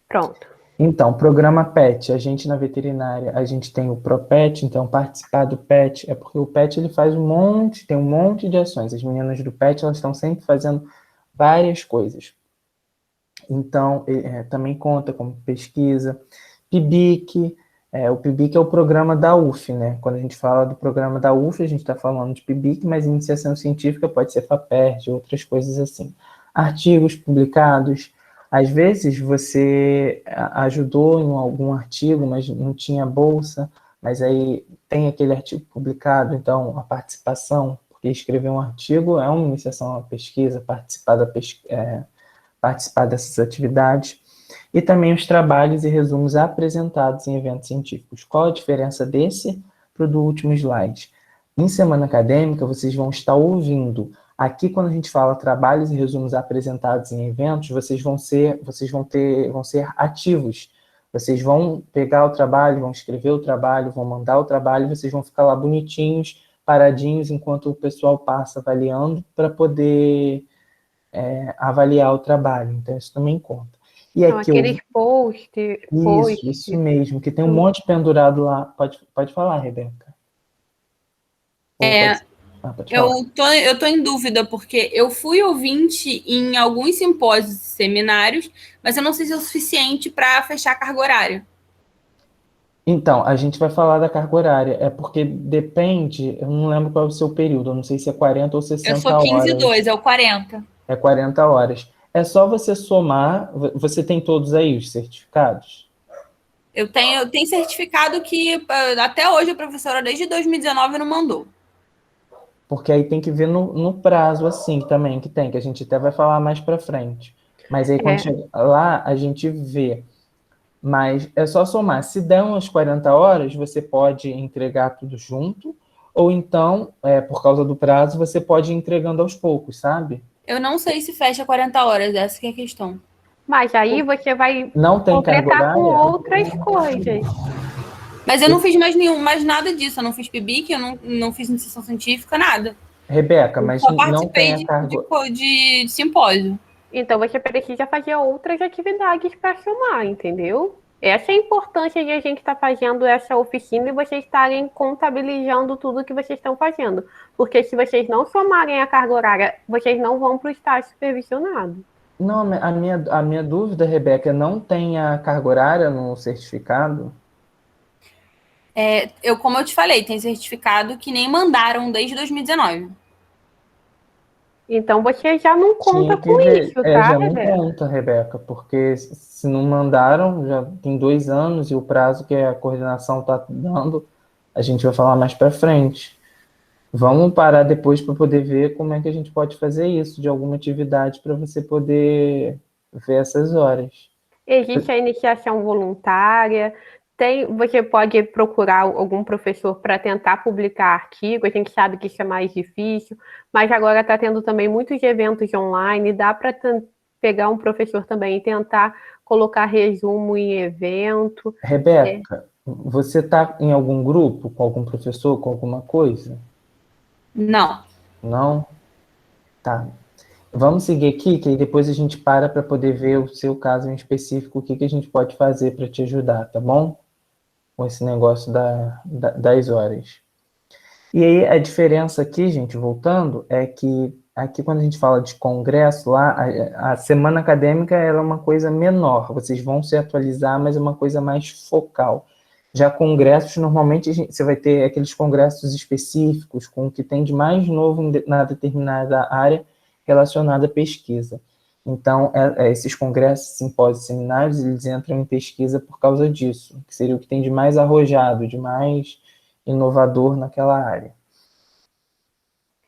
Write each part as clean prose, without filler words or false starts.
Pronto. Então, programa PET, a gente na veterinária, a gente tem o ProPet, então participar do PET, é porque o PET ele faz tem um monte de ações. As meninas do PET, elas estão sempre fazendo várias coisas. Então, também conta como pesquisa. PIBIC, o PIBIC é o programa da UF, né? Quando a gente fala do programa da UF, a gente está falando de PIBIC, mas iniciação científica pode ser FAPERJ, outras coisas assim. Artigos publicados. Às vezes você ajudou em algum artigo, mas não tinha bolsa, mas aí tem aquele artigo publicado, então a participação, porque escrever um artigo é uma iniciação à pesquisa, participar dessas atividades, e também os trabalhos e resumos apresentados em eventos científicos. Qual a diferença desse para o do último slide? Em semana acadêmica, vocês vão estar ouvindo. Aqui, quando a gente fala trabalhos e resumos apresentados em eventos, vão ser ativos. Vocês vão pegar o trabalho, vão escrever o trabalho, vão mandar o trabalho, vocês vão ficar lá bonitinhos, paradinhos, enquanto o pessoal passa avaliando, para poder avaliar o trabalho. Então, isso também conta. E São aqui eu... aqueles posts, Isso mesmo, que tem um monte pendurado lá. Pode falar, Rebeca. Ou pode... pode falar. Eu tô em dúvida, porque eu fui ouvinte em alguns simpósios e seminários, mas eu não sei se é o suficiente para fechar a carga horária. Então, a gente vai falar da carga horária. É porque depende, eu não lembro qual é o seu período, eu não sei se é 40 ou 60 Eu sou horas. 15,2, é o 40. É 40 horas. É só você somar, você tem todos aí os certificados? Eu tenho certificado que até hoje a professora, desde 2019, não mandou. Porque aí tem que ver no prazo, assim, também, que a gente até vai falar mais para frente. Mas aí, quando chegar lá, a gente vê. Mas é só somar. Se der umas 40 horas, você pode entregar tudo junto, ou então, por causa do prazo, você pode ir entregando aos poucos, sabe? Eu não sei se fecha 40 horas, essa que é a questão. Mas aí você vai Não tem carga completar com horária? outras coisas. Mas eu não fiz mais nada disso. Eu não fiz PIBIC, eu não fiz iniciação científica, nada. Rebeca, Eu mas só não tem participei a carga... de simpósio. Então você precisa fazer outras atividades para somar, entendeu? Essa é a importância de a gente estar fazendo essa oficina e vocês estarem contabilizando tudo que vocês estão fazendo. Porque se vocês não somarem a carga horária, vocês não vão para o estágio supervisionado. Não, a minha dúvida, Rebeca, não tem a carga horária no certificado? Como eu te falei, tem certificado que nem mandaram desde 2019. Então você já não conta Tinha que com ver. isso, tá, Já não Rebeca? conta, Rebeca, porque se não mandaram, já tem 2 anos e o prazo que a coordenação está dando, a gente vai falar mais para frente. Vamos parar depois para poder ver como é que a gente pode fazer isso, de alguma atividade, para você poder ver essas horas. Existe a iniciação voluntária, você pode procurar algum professor para tentar publicar artigo, a gente sabe que isso é mais difícil, mas agora está tendo também muitos eventos online, dá para pegar um professor também e tentar colocar resumo em evento. Rebeca, você está em algum grupo, com algum professor, com alguma coisa? Não. Não? Tá. Vamos seguir aqui, que aí depois a gente para poder ver o seu caso em específico, o que a gente pode fazer para te ajudar, tá bom? Com esse negócio das horas. E aí a diferença aqui, gente, voltando, é que aqui quando a gente fala de congresso, lá a semana acadêmica ela é uma coisa menor, vocês vão se atualizar, mas é uma coisa mais focal. Já congressos, normalmente você vai ter aqueles congressos específicos, com o que tem de mais novo na determinada área relacionada à pesquisa. Então, esses congressos, simpósios, seminários, eles entram em pesquisa por causa disso, que seria o que tem de mais arrojado, de mais inovador naquela área.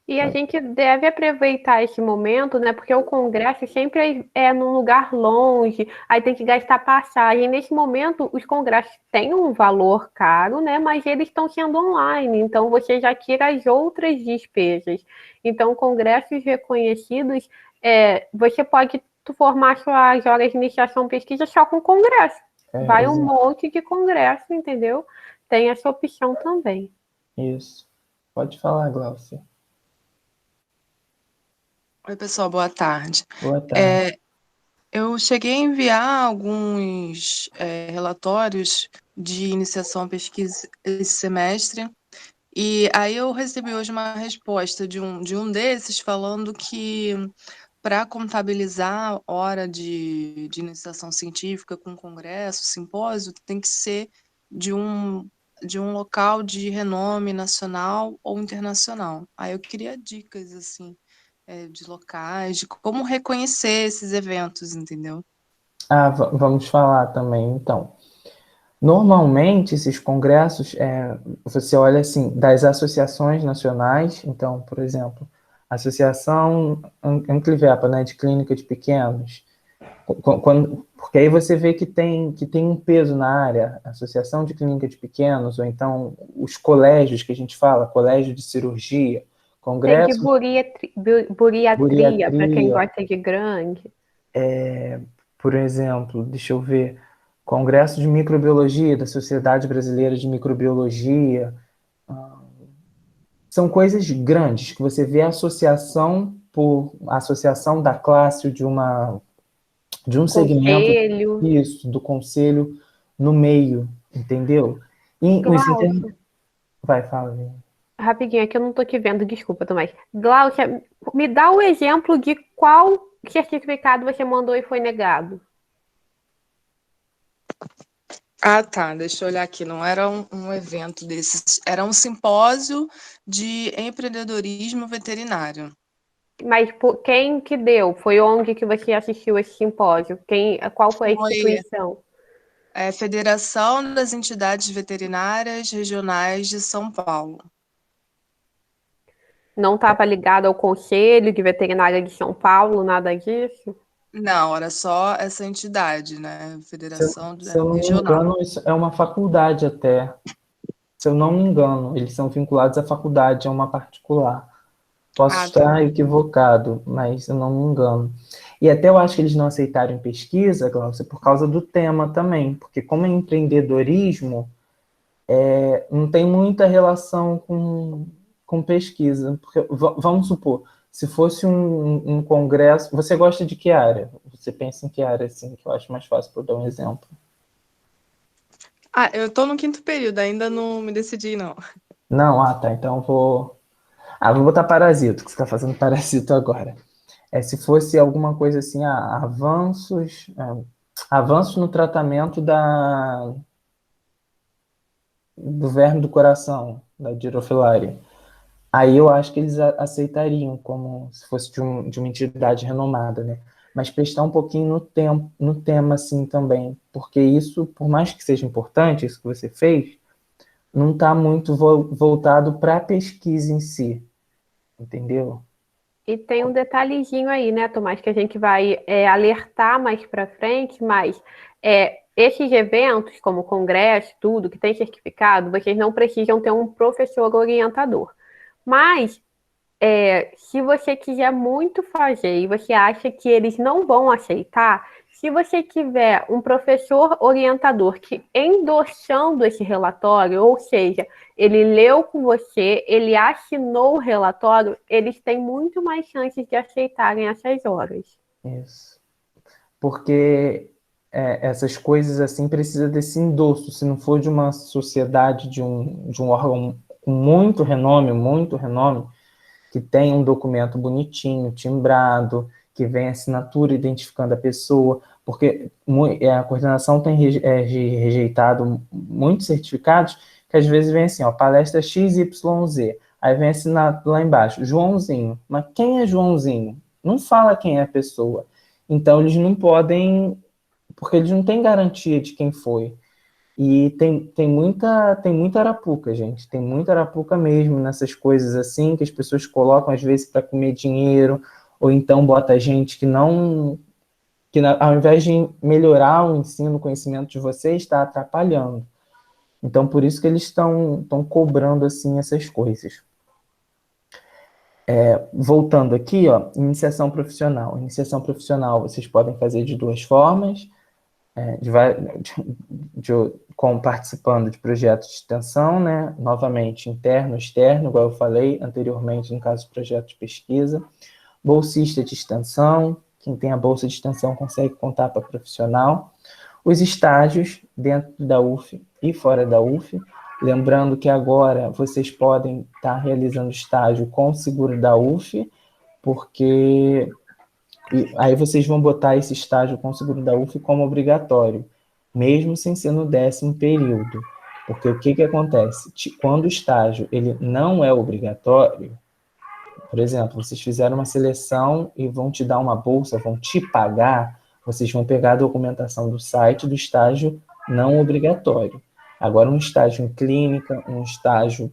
E a gente deve aproveitar esse momento, né? Porque o congresso sempre é num lugar longe, aí tem que gastar passagem. Nesse momento, os congressos têm um valor caro, né? Mas eles estão sendo online, então você já tira as outras despesas. Então, congressos reconhecidos, você pode formar suas horas de iniciação pesquisa só com congresso. Vai um monte de congresso, entendeu? Tem essa opção também. Isso. Pode falar, Glaucia. Oi, pessoal, boa tarde. Boa tarde. Eu cheguei a enviar alguns relatórios de iniciação à pesquisa esse semestre, e aí eu recebi hoje uma resposta de um desses falando que para contabilizar hora de iniciação científica com congresso, simpósio, tem que ser de um local de renome nacional ou internacional. Aí eu queria dicas, assim, de locais, de como reconhecer esses eventos, entendeu? Vamos falar também, então. Normalmente, esses congressos, você olha assim, das associações nacionais, então, por exemplo, a Associação Anclivepa, né, de Clínica de Pequenos, porque aí você vê que tem um peso na área, a Associação de Clínica de Pequenos, ou então os colégios que a gente fala, colégio de cirurgia, Tem de congresso de buriatria, para quem bariatria, gosta de grande. por exemplo, deixa eu ver, congresso de microbiologia, da Sociedade Brasileira de Microbiologia, são coisas grandes, que você vê a associação da classe de um segmento, Conselho. isso, do conselho no meio, entendeu? E Glaucia, vai, fala, Vini. rapidinho, aqui eu não tô te vendo, desculpa, Tomás. Glaucia, me dá o exemplo de qual certificado você mandou e foi negado. Ah, tá. Deixa eu olhar aqui. Não era um evento desses, era um simpósio de empreendedorismo veterinário. Mas quem que deu? Foi onde que você assistiu esse simpósio? Qual foi a Foi instituição? Federação das Entidades Veterinárias Regionais de São Paulo. Não estava ligado ao Conselho de Veterinária de São Paulo, nada disso? Não, era só essa entidade, né? Se eu, Federação se eu não me Regional. engano, isso é uma faculdade até. Se eu não me engano, eles são vinculados à faculdade, é uma particular. Posso Ah, tá. estar equivocado, mas eu não me engano. E até eu acho que eles não aceitaram em pesquisa, Glaucia, por causa do tema também, porque como é empreendedorismo, não tem muita relação com pesquisa. Porque, vamos supor, se fosse um congresso, você gosta de que área? Você pensa em que área, assim, que eu acho mais fácil para dar um exemplo? Ah, eu tô no 5º período, ainda não me decidi, não. Não, tá, então eu vou botar parasito, que você está fazendo parasito agora. Se fosse alguma coisa assim, avanços no tratamento do verme do coração, da Dirofilaria. Aí eu acho que eles aceitariam, como se fosse de uma entidade renomada, né? Mas prestar um pouquinho no tema, assim, também. Porque isso, por mais que seja importante, isso que você fez, não está muito voltado para a pesquisa em si, entendeu? E tem um detalhezinho aí, né, Tomás, que a gente vai alertar mais para frente, mas esses eventos, como congresso, tudo, que tem certificado, vocês não precisam ter um professor orientador. Mas se você quiser muito fazer e você acha que eles não vão aceitar, se você tiver um professor orientador que endossando esse relatório, ou seja, ele leu com você, ele assinou o relatório, eles têm muito mais chances de aceitarem essas horas. Isso. Porque essas coisas assim precisa desse endosso. Se não for de uma sociedade, de um órgão com muito renome, que tem um documento bonitinho, timbrado, que vem a assinatura identificando a pessoa, porque a coordenação tem rejeitado muitos certificados que às vezes vem assim, ó, palestra XYZ, aí vem assinado lá embaixo, Joãozinho. Mas quem é Joãozinho? Não fala quem é a pessoa. Então eles não podem, porque eles não têm garantia de quem foi. E tem muita arapuca, gente. Tem muita arapuca mesmo nessas coisas assim, que as pessoas colocam às vezes para comer dinheiro, ou então bota gente que não, ao invés de melhorar o ensino, o conhecimento de vocês, está atrapalhando. Então, por isso que eles estão cobrando assim essas coisas. Voltando aqui, ó, iniciação profissional. Iniciação profissional vocês podem fazer de duas formas. Como participando de projetos de extensão, né? Novamente, interno, externo, igual eu falei anteriormente, no caso do projeto de pesquisa, bolsista de extensão, Quem tem a bolsa de extensão consegue contar para profissional. Os estágios dentro da UF e fora da UF. Lembrando que agora vocês podem estar realizando estágio com o seguro da UF, porque aí vocês vão botar esse estágio com o seguro da UF como obrigatório, mesmo sem ser no 10º período. Porque o que acontece? Quando o estágio ele não é obrigatório, por exemplo, vocês fizeram uma seleção e vão te dar uma bolsa, vão te pagar, vocês vão pegar a documentação do site do estágio não obrigatório. Agora, um estágio em clínica, um estágio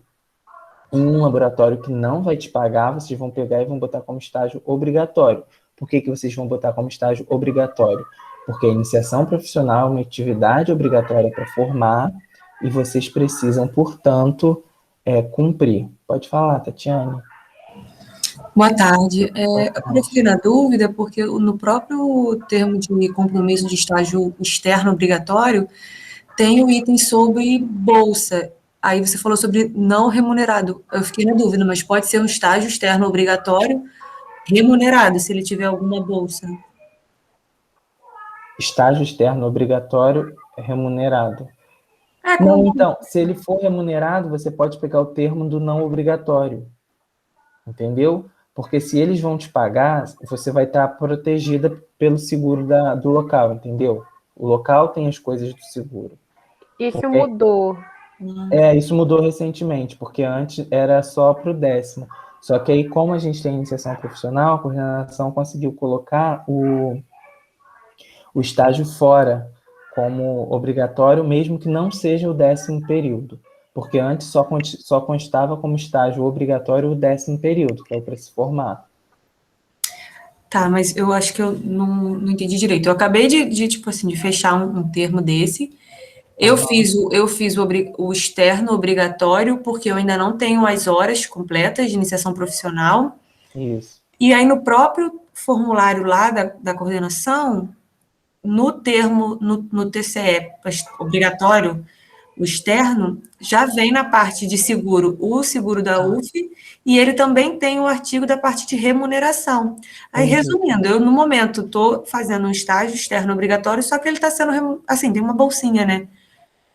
em um laboratório que não vai te pagar, vocês vão pegar e vão botar como estágio obrigatório. Por que vocês vão botar como estágio obrigatório? Porque a iniciação profissional é uma atividade obrigatória para formar e vocês precisam, portanto, cumprir. Pode falar, Tatiane. Boa tarde. Eu fiquei na dúvida, porque no próprio termo de compromisso de estágio externo obrigatório, tem o item sobre bolsa. Aí você falou sobre não remunerado. Eu fiquei na dúvida, mas pode ser um estágio externo obrigatório remunerado, se ele tiver alguma bolsa. Estágio externo obrigatório remunerado. Não, então, se ele for remunerado, você pode pegar o termo do não obrigatório. Entendeu? Porque se eles vão te pagar, você vai estar protegida pelo seguro do local, entendeu? O local tem as coisas do seguro. Isso mudou. Isso mudou recentemente, porque antes era só para o 10º. Só que aí, como a gente tem iniciação profissional, a coordenação conseguiu colocar o estágio fora como obrigatório, mesmo que não seja o 10º período. Porque antes só constava como estágio obrigatório o 10º período, que é para se formar. Tá, mas eu acho que eu não entendi direito. Eu acabei tipo assim, de fechar um termo desse. Eu fiz o externo obrigatório, porque eu ainda não tenho as horas completas de iniciação profissional. Isso. E aí, no próprio formulário lá da coordenação, no termo, no TCE obrigatório, o externo, já vem na parte de seguro, o seguro da UF, e ele também tem o artigo da parte de remuneração. Aí, resumindo, eu, no momento, estou fazendo um estágio externo obrigatório, só que ele está sendo, assim, tem uma bolsinha, né?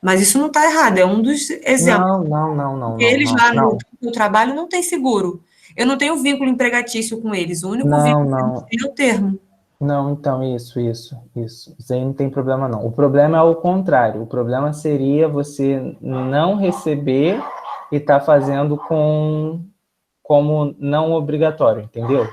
Mas isso não está errado, é um dos exemplos. Não. Eles lá no trabalho não têm seguro. Eu não tenho vínculo empregatício com eles. O único vínculo que é o termo. Não, então, isso. Isso aí não tem problema, não. O problema é o contrário. O problema seria você não receber e estar fazendo como não obrigatório, entendeu?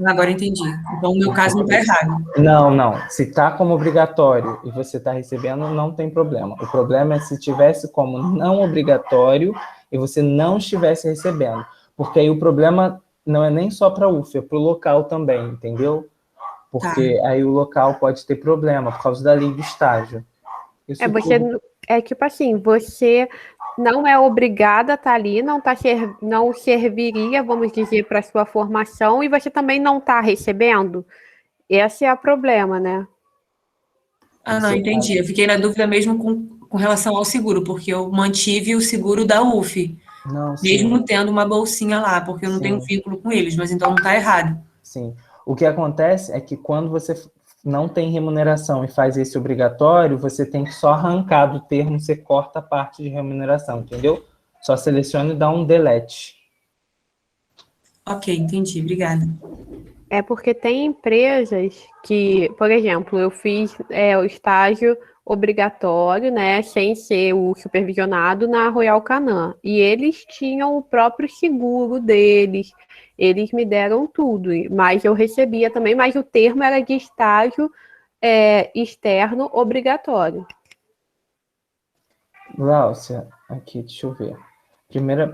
Agora entendi. Então, o meu caso não está errado. Não. Se está como obrigatório e você está recebendo, não tem problema. O problema é se tivesse como não obrigatório e você não estivesse recebendo. Porque aí o problema não é nem só para a UF, é para o local também, entendeu? Porque aí o local pode ter problema por causa da lei do estágio. Tipo assim, você não é obrigada a estar ali, não serviria, vamos dizer, para a sua formação, e você também não está recebendo. Esse é o problema, né? Não, entendi. Eu fiquei na dúvida mesmo com relação ao seguro, porque eu mantive o seguro da UF, mesmo tendo uma bolsinha lá, porque eu não tenho vínculo com eles, mas então não está errado. Sim. O que acontece é que quando você não tem remuneração e faz esse obrigatório, você tem que só arrancar do termo, você corta a parte de remuneração, entendeu? Só seleciona e dá um delete. Ok, entendi. Obrigada. É porque tem empresas que, por exemplo, eu fiz o estágio obrigatório, né, sem ser o supervisionado na Royal Canin. E eles tinham o próprio seguro deles, eles me deram tudo, mas eu recebia também, mas o termo era de estágio externo obrigatório. Láucia, aqui, deixa eu ver.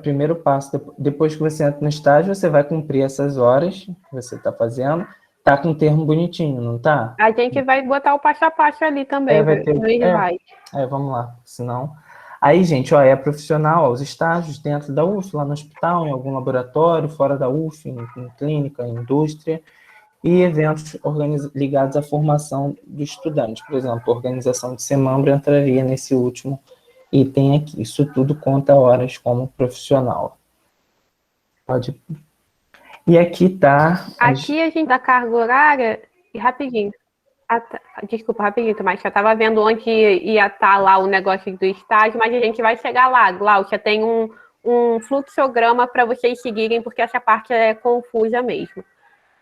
Primeiro passo, depois que você entra no estágio, você vai cumprir essas horas que você está fazendo. Tá com um termo bonitinho, não tá? A gente vai botar o passo a passo ali também. Vamos lá, senão... Aí, gente, é profissional, os estágios dentro da UF, lá no hospital, em algum laboratório, fora da UF, em clínica, em indústria, e eventos ligados à formação do estudante. Por exemplo, a organização de semestre entraria nesse último item aqui. Isso tudo conta horas como profissional. E aqui tá... Aqui a gente dá carga horária E rapidinho. Desculpa, rapidinho, Tomás, eu estava vendo onde ia estar lá o negócio do estágio, mas a gente vai chegar lá, Glaucia, tem um fluxograma para vocês seguirem, porque essa parte é confusa mesmo.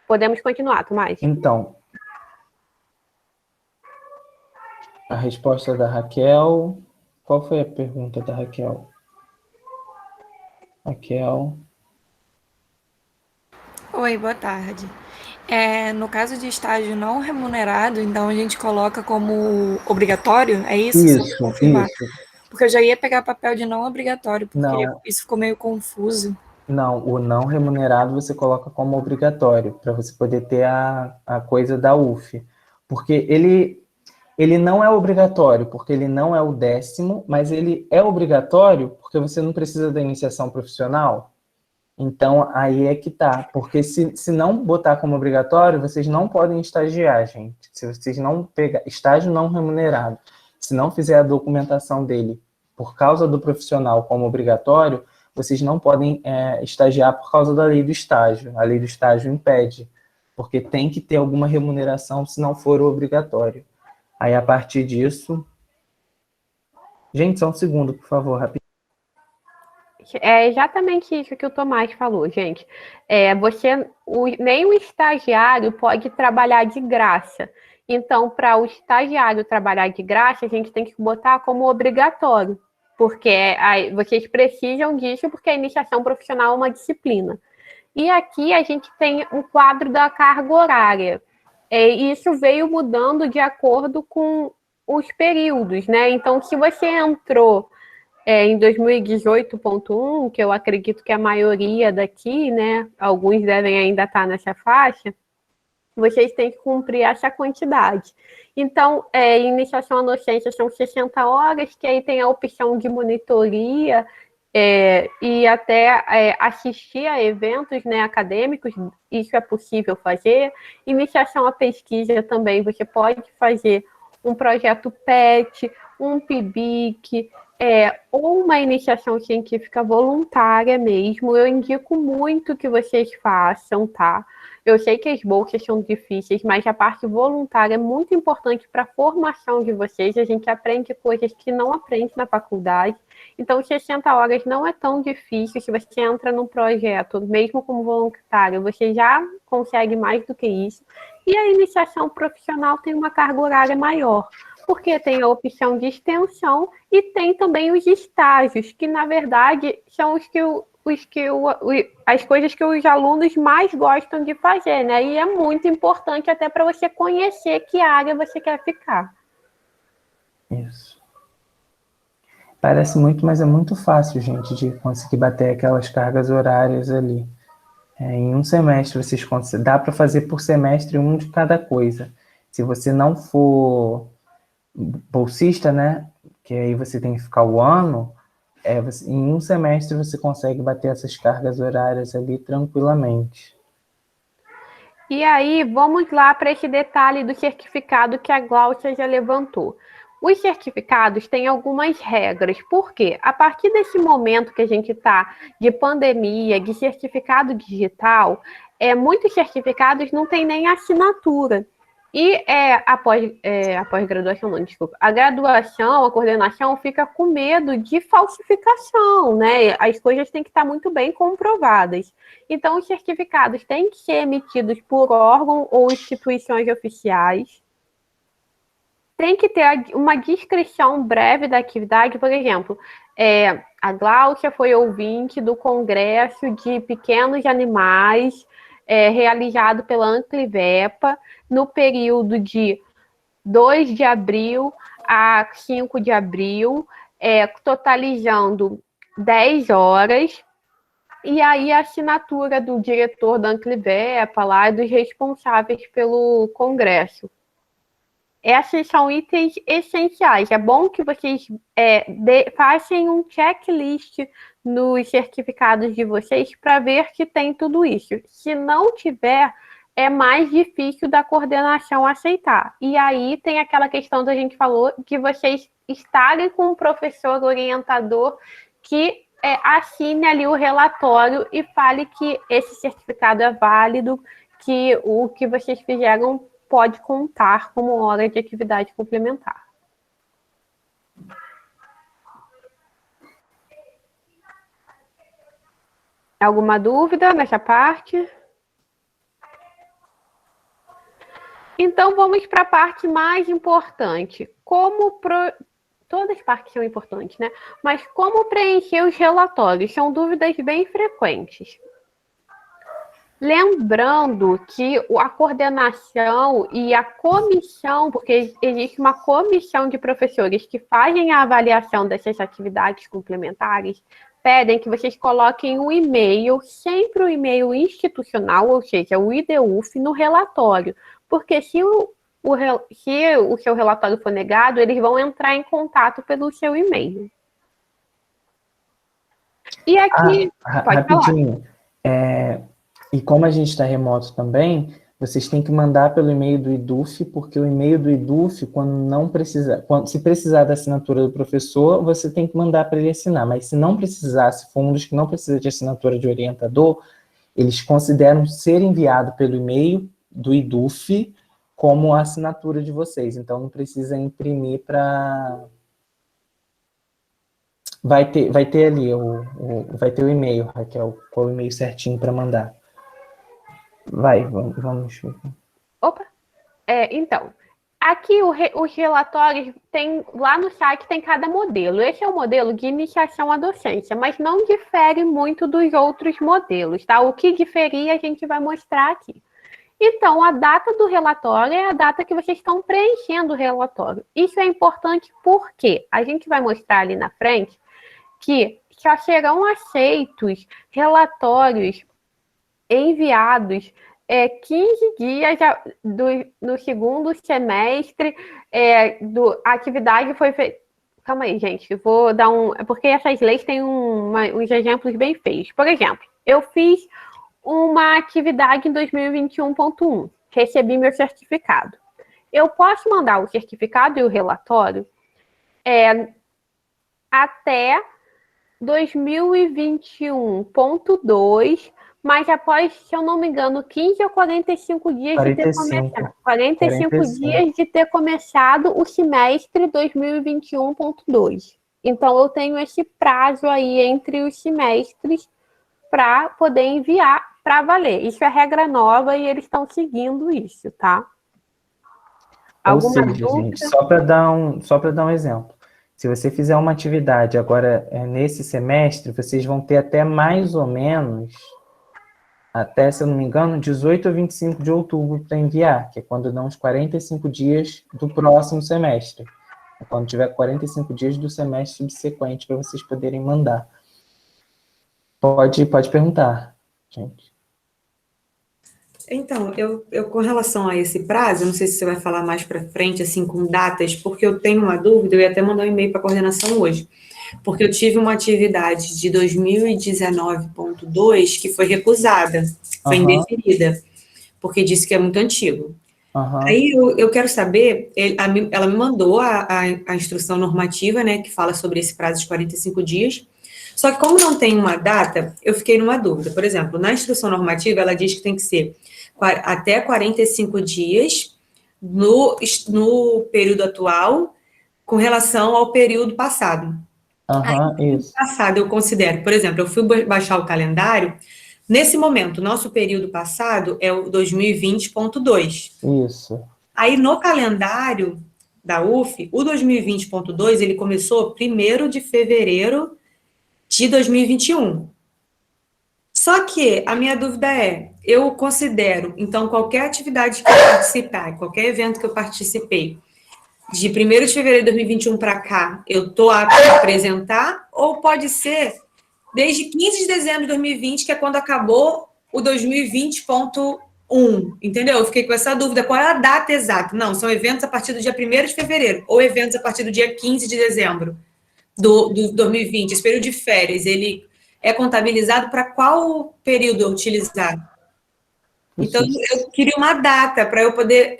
Podemos continuar, Tomás. Então, a resposta da Raquel. Qual foi a pergunta da Raquel? Raquel. Oi, boa tarde. No caso de estágio não remunerado, então a gente coloca como obrigatório, é isso? Só pra confirmar. Isso. Porque eu já ia pegar papel de não obrigatório, porque Não. isso ficou meio confuso. Não, o não remunerado você coloca como obrigatório, para você poder ter a coisa da UF. Porque ele não é obrigatório, porque ele não é o 10º, mas ele é obrigatório porque você não precisa da iniciação profissional. Então, aí é que tá. Porque se não botar como obrigatório, vocês não podem estagiar, gente. Se vocês não pegar estágio não remunerado, se não fizer a documentação dele por causa do profissional como obrigatório, vocês não podem estagiar por causa da lei do estágio. A lei do estágio impede, porque tem que ter alguma remuneração se não for obrigatório. Aí, a partir disso... Gente, só um segundo, por favor, rapidinho. É exatamente isso que o Tomás falou, gente. Nem o estagiário pode trabalhar de graça. Então, para o estagiário trabalhar de graça, a gente tem que botar como obrigatório, porque vocês precisam disso, porque a iniciação profissional é uma disciplina. E aqui a gente tem um quadro da carga horária. Isso veio mudando de acordo com os períodos, né? Então, se você entrou em 2018.1, que eu acredito que a maioria daqui, né? Alguns devem ainda estar nessa faixa, vocês têm que cumprir essa quantidade. Então, iniciação à docência são 60 horas, que aí tem a opção de monitoria e até assistir a eventos, né, acadêmicos, isso é possível fazer. Iniciação à pesquisa também, você pode fazer um projeto PET, um PIBIC, ou uma iniciação científica voluntária mesmo. Eu indico muito que vocês façam, tá? Eu sei que as bolsas são difíceis, mas a parte voluntária é muito importante para a formação de vocês. A gente aprende coisas que não aprende na faculdade. Então, 60 horas não é tão difícil. Se você entra num projeto, mesmo como voluntário, você já consegue mais do que isso. E a iniciação profissional tem uma carga horária maior, porque tem a opção de extensão e tem também os estágios, que, na verdade, são as coisas que os alunos mais gostam de fazer, né? E é muito importante até para você conhecer que área você quer ficar. Isso. Parece muito, mas é muito fácil, gente, de conseguir bater aquelas cargas horárias ali. Em um semestre, vocês conseguem. Dá para fazer por semestre um de cada coisa. Se você não for bolsista, né? Que aí você tem que ficar o ano. Em um semestre você consegue bater essas cargas horárias ali tranquilamente. E aí, vamos lá para esse detalhe do certificado que a Glaucia já levantou. Os certificados têm algumas regras. Por quê? A partir desse momento que a gente está de pandemia, de certificado digital, muitos certificados não têm nem assinatura. E a pós-graduação, não, desculpa. A graduação, a coordenação fica com medo de falsificação, né? As coisas têm que estar muito bem comprovadas. Então, os certificados têm que ser emitidos por órgão ou instituições oficiais. Tem que ter uma descrição breve da atividade. Por exemplo, a Glaucia foi ouvinte do Congresso de Pequenos Animais, realizado pela Anclivepa, no período de 2 de abril a 5 de abril, totalizando 10 horas, e aí a assinatura do diretor da Anclivepa lá, e dos responsáveis pelo Congresso. Esses são itens essenciais. É bom que vocês façam um checklist nos certificados de vocês para ver que tem tudo isso. Se não tiver, é mais difícil da coordenação aceitar. E aí tem aquela questão que a gente falou, que vocês estarem com um professor orientador que assine ali o relatório e fale que esse certificado é válido, que o que vocês fizeram pode contar como hora de atividade complementar. Alguma dúvida nessa parte? Então, vamos para a parte mais importante. Todas as partes são importantes, né? Mas como preencher os relatórios? São dúvidas bem frequentes. Lembrando que a coordenação e a comissão, porque existe uma comissão de professores que fazem a avaliação dessas atividades complementares, pedem que vocês coloquem o e-mail, sempre o e-mail institucional, ou seja, o IDUF, no relatório. Porque se o seu relatório for negado, eles vão entrar em contato pelo seu e-mail. E aqui... pode rapidinho. E como a gente está remoto também, vocês têm que mandar pelo e-mail do IDUF, porque o e-mail do IDUF, se precisar da assinatura do professor, você tem que mandar para ele assinar. Mas se não precisar, se for um dos que não precisa de assinatura de orientador, eles consideram ser enviado pelo e-mail do IDUF como a assinatura de vocês. Então, não precisa imprimir para... Vai ter ali, vai ter o e-mail, Raquel, qual é o e-mail certinho para mandar. Vamos. Opa! Então, aqui os relatórios lá no site tem cada modelo. Esse é o modelo de iniciação à docência, mas não difere muito dos outros modelos, tá? O que diferir a gente vai mostrar aqui. Então, a data do relatório é a data que vocês estão preenchendo o relatório. Isso é importante porque a gente vai mostrar ali na frente que só serão aceitos relatórios enviados 15 dias no segundo semestre. A atividade foi feita... Calma aí, gente. Vou dar porque essas leis têm uns exemplos bem feios. Por exemplo, eu fiz uma atividade em 2021.1. Recebi meu certificado. Eu posso mandar o certificado e o relatório até 2021.2, mas após, se eu não me engano, 15 ou 45 dias 45. de ter começado. 45 dias de ter começado o semestre 2021.2. Então, eu tenho esse prazo aí entre os semestres para poder enviar para valer. Isso é regra nova e eles estão seguindo isso, tá? Alguma dúvida? Gente, só para dar um exemplo. Se você fizer uma atividade agora nesse semestre, vocês vão ter até mais ou menos, até, se eu não me engano, 18 ou 25 de outubro para enviar, que é quando dão os 45 dias do próximo semestre. É quando tiver 45 dias do semestre subsequente para vocês poderem mandar. Pode perguntar, gente. Então, eu com relação a esse prazo, não sei se você vai falar mais para frente, assim, com datas, porque eu tenho uma dúvida, eu ia até mandar um e-mail para a coordenação hoje, porque eu tive uma atividade de 2019.2 que foi recusada, foi indeferida, porque disse que é muito antigo. Aí eu quero saber, ela me mandou a instrução normativa, né, que fala sobre esse prazo de 45 dias, só que como não tem uma data, eu fiquei numa dúvida. Por exemplo, na instrução normativa, ela diz que tem que ser até 45 dias no período atual com relação ao período passado. Isso. Passado, eu considero, por exemplo, eu fui baixar o calendário, nesse momento, nosso período passado é o 2020.2. Isso. Aí, no calendário da UF, o 2020.2, ele começou 1º de fevereiro de 2021. Só que a minha dúvida eu considero, então, qualquer atividade que eu participar, qualquer evento que eu participei, de 1º de fevereiro de 2021 para cá, eu estou apta a apresentar, ou pode ser desde 15 de dezembro de 2020, que é quando acabou o 2020.1, entendeu? Eu fiquei com essa dúvida, qual é a data exata? Não, são eventos a partir do dia 1º de fevereiro, ou eventos a partir do dia 15 de dezembro do 2020. Esse período de férias, ele é contabilizado para qual período eu utilizar? Então, eu queria uma data para eu poder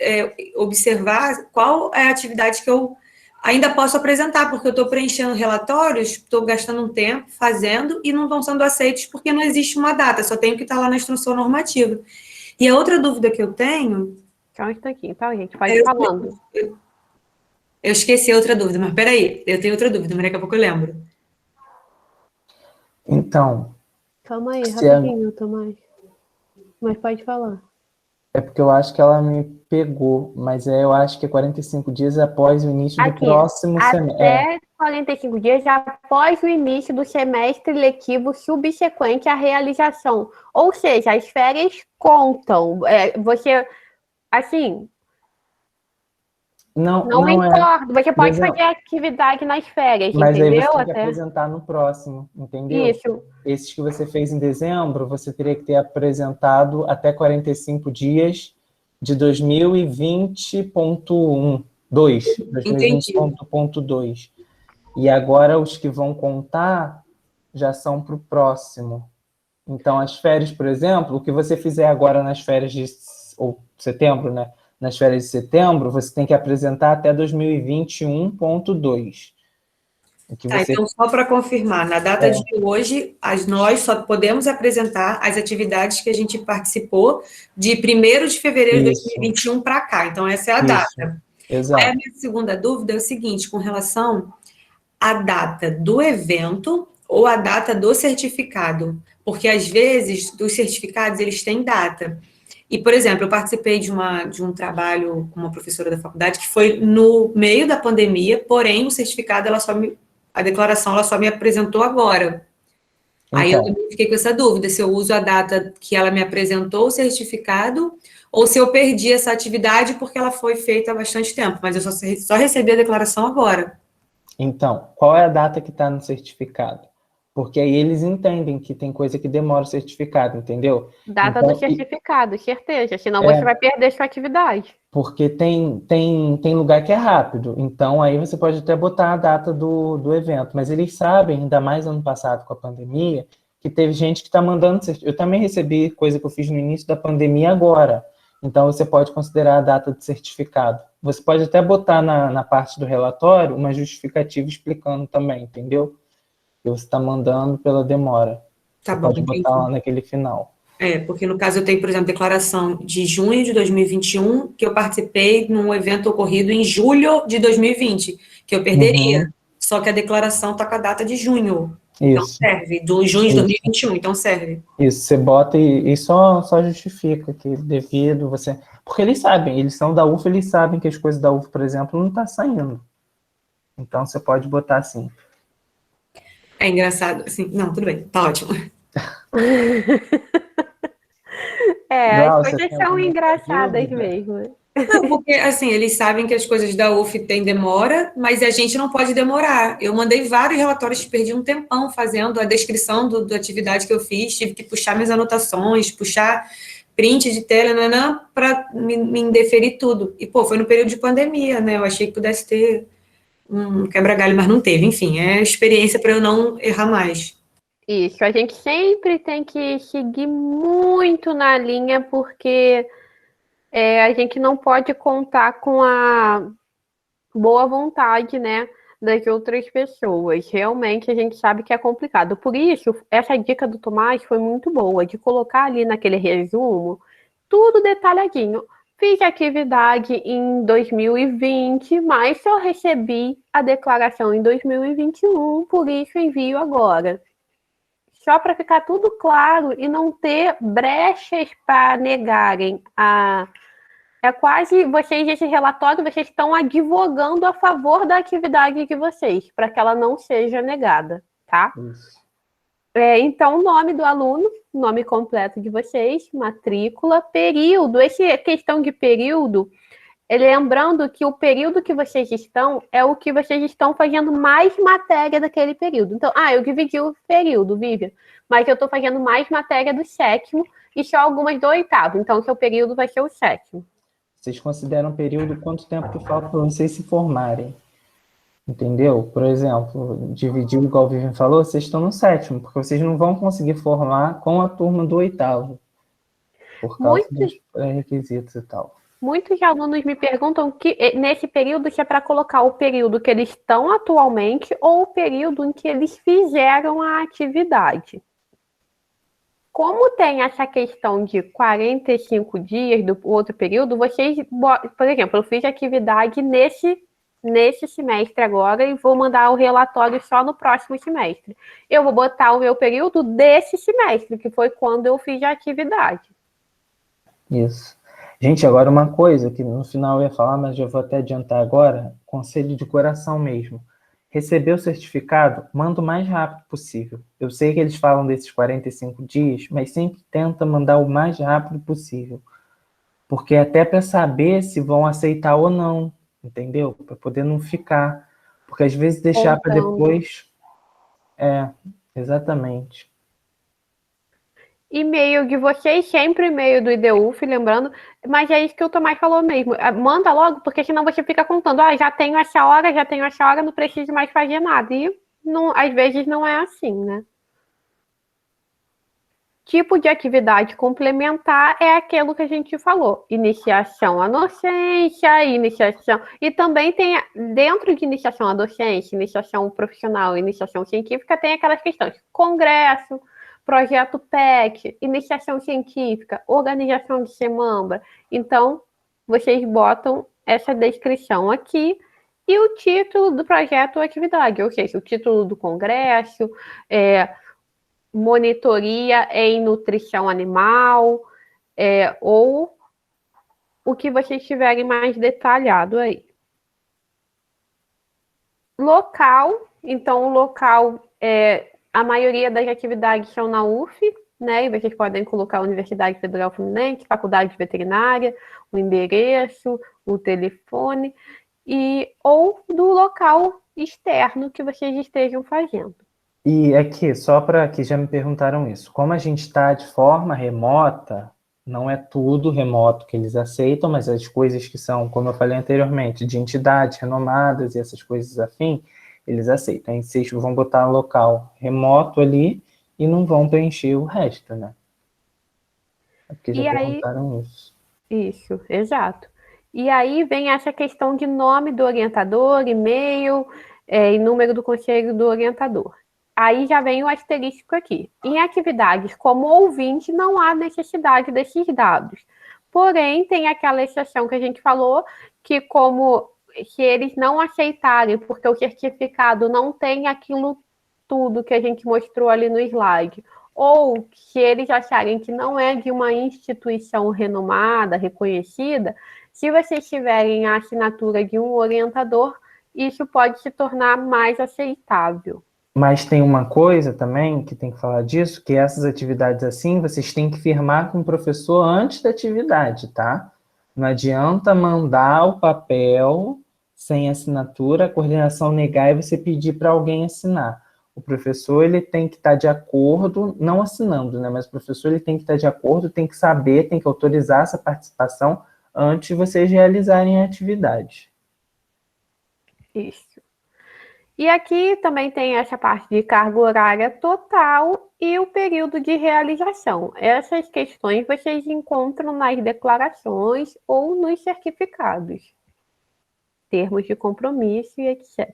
observar qual é a atividade que eu ainda posso apresentar, porque eu estou preenchendo relatórios, estou gastando um tempo fazendo e não estão sendo aceitos porque não existe uma data, só tenho que estar lá na instrução normativa. E a outra dúvida que eu tenho Só um instantinho, tá, gente? Pode ir falando. Eu esqueci outra dúvida, mas peraí, eu tenho outra dúvida, mas daqui a pouco eu lembro. Então, Calma aí, se rapidinho, Tomás. Mas pode falar. é porque eu acho que ela me pegou, mas eu acho que é 45 dias após o início do Aqui, próximo semestre. até 45 dias após o início do semestre letivo subsequente à realização. Ou seja, as férias contam. Você, assim, Não, não não é. importa. Você pode Dezembro. fazer atividade nas férias, Mas aí entendeu? você tem que Até apresentar no próximo, entendeu? isso. Esses que você fez em dezembro, você teria que ter apresentado até 45 dias de 2020.1, 2, Entendi. 2020.2. E agora os que vão contar já são para o próximo. Então, as férias, por exemplo, o que você fizer agora nas férias de ou setembro, né? Nas férias de setembro, você tem que apresentar até 2021.2. O que Tá, você então só para confirmar, na data de hoje, nós só podemos apresentar as atividades que a gente participou de 1º de fevereiro de Isso. 2021 para cá. Então, essa é a Isso. data. Exato. Aí a minha segunda dúvida é o seguinte, com relação à data do evento ou a data do certificado, porque às vezes dos certificados eles têm data. E, por exemplo, eu participei de um trabalho com uma professora da faculdade que foi no meio da pandemia, porém o certificado a declaração ela só me apresentou agora. Aí eu Então, também fiquei com essa dúvida, se eu uso a data que ela me apresentou o certificado, ou se eu perdi essa atividade porque ela foi feita há bastante tempo, mas eu só recebi a declaração agora. então, qual é a data que está no certificado? Porque aí eles entendem que tem coisa que demora o certificado, entendeu? Data Então, do certificado, certeza. Senão você vai perder sua atividade. Porque tem lugar que é rápido, então aí você pode até botar a data do evento, mas eles sabem, ainda mais ano passado com a pandemia, que teve gente que está mandando. Eu também recebi coisa que eu fiz no início da pandemia agora, então você pode considerar a data de certificado. Você pode até botar na parte do relatório uma justificativa explicando também, entendeu? Que você está mandando pela demora. Tá Você bom, pode entendi. botar lá naquele final. Porque no caso eu tenho, por exemplo, declaração de junho de 2021, que eu participei num evento ocorrido em julho de 2020, que eu perderia. Uhum. Só que a declaração está com a data de junho. Então Isso. serve, do junho de 2021, então serve. Isso, você bota e só justifica que devido você... Porque eles sabem, eles são da UF, eles sabem que as coisas da UF, por exemplo, não tá saindo. Então você pode botar assim. É engraçado, assim, não, tudo bem, tá ótimo. As Glaucia, coisas tem são alguma engraçadas dúvida? mesmo. Não, porque, assim, eles sabem que as coisas da UF têm demora, mas a gente não pode demorar. Eu mandei vários relatórios, perdi um tempão fazendo a descrição da atividade que eu fiz, tive que puxar minhas anotações, puxar print de tela, para me indeferir tudo. E, foi no período de pandemia, né? Eu achei que pudesse ter um quebra-galho, mas não teve. Enfim, é experiência para eu não errar mais. Isso, a gente sempre tem que seguir muito na linha, porque a gente não pode contar com a boa vontade, né, das outras pessoas. Realmente a gente sabe que é complicado. Por isso, essa dica do Tomás foi muito boa, de colocar ali naquele resumo tudo detalhadinho. Fiz atividade em 2020, mas só recebi a declaração em 2021, por isso envio agora. Só para ficar tudo claro e não ter brechas para negarem a... É quase vocês, esse relatório, vocês estão advogando a favor da atividade de vocês, para que ela não seja negada, tá? Isso. Então, o nome do aluno, nome completo de vocês, matrícula, período. Essa questão de período, lembrando que o período que vocês estão é o que vocês estão fazendo mais matéria daquele período. Então, eu dividi o período, Vivian, mas eu estou fazendo mais matéria do 7º e só algumas do 8º. Então, o seu período vai ser o 7º. Vocês consideram período quanto tempo que falta para vocês se formarem? Entendeu? Por exemplo, dividir igual o Vivian falou, vocês estão no 7º, porque vocês não vão conseguir formar com a turma do 8º, por causa dos pré-requisitos e tal. Muitos alunos me perguntam que nesse período se é para colocar o período que eles estão atualmente ou o período em que eles fizeram a atividade. Como tem essa questão de 45 dias do outro período, vocês, por exemplo, eu fiz atividade nesse semestre agora e vou mandar o relatório só no próximo semestre. Eu vou botar o meu período desse semestre, que foi quando eu fiz a atividade. Isso. Gente, agora uma coisa que no final eu ia falar, mas já vou até adiantar agora, conselho de coração mesmo. Receber o certificado, manda o mais rápido possível. Eu sei que eles falam desses 45 dias, mas sempre tenta mandar o mais rápido possível. Porque até para saber se vão aceitar ou não, entendeu? Para poder não ficar. Porque às vezes deixar para depois... exatamente. E-mail de vocês, sempre e-mail do IDUF, lembrando, mas é isso que o Tomás falou mesmo. Manda logo, porque senão você fica contando, já tenho essa hora, não preciso mais fazer nada. E não, às vezes não é assim, né? Tipo de atividade complementar é aquilo que a gente falou. Iniciação à docência, iniciação... E também tem, dentro de iniciação à docência, iniciação profissional, iniciação científica, tem aquelas questões. Congresso, projeto PEC, iniciação científica, organização de semambra. Então, vocês botam essa descrição aqui e o título do projeto ou atividade, ou seja, o título do congresso, monitoria em nutrição animal, ou o que vocês tiverem mais detalhado aí. Local, então o local, a maioria das atividades são na UF, né? E vocês podem colocar a Universidade Federal Fluminense, Faculdade de Veterinária, o endereço, o telefone, ou do local externo que vocês estejam fazendo. E aqui, só para que já me perguntaram isso, como a gente está de forma remota, não é tudo remoto que eles aceitam, mas as coisas que são, como eu falei anteriormente, de entidades renomadas e essas coisas afim, eles aceitam. Aí vocês vão botar um local remoto ali e não vão preencher o resto, né? É porque já perguntaram isso. Isso, exato. E aí vem essa questão de nome do orientador, e-mail, e número do conselho do orientador. Aí já vem o asterístico aqui. Em atividades como ouvinte, não há necessidade desses dados. Porém, tem aquela exceção que a gente falou, que como se eles não aceitarem, porque o certificado não tem aquilo tudo que a gente mostrou ali no slide, ou se eles acharem que não é de uma instituição renomada, reconhecida, se vocês tiverem a assinatura de um orientador, isso pode se tornar mais aceitável. Mas tem uma coisa também que tem que falar disso, que essas atividades assim, vocês têm que firmar com o professor antes da atividade, tá? Não adianta mandar o papel sem assinatura, a coordenação negar e você pedir para alguém assinar. O professor, ele tem que estar de acordo, não assinando, né? Mas o professor, ele tem que estar de acordo, tem que saber, tem que autorizar essa participação antes de vocês realizarem a atividade. Isso. E aqui também tem essa parte de carga horária total e o período de realização. Essas questões vocês encontram nas declarações ou nos certificados, termos de compromisso e etc.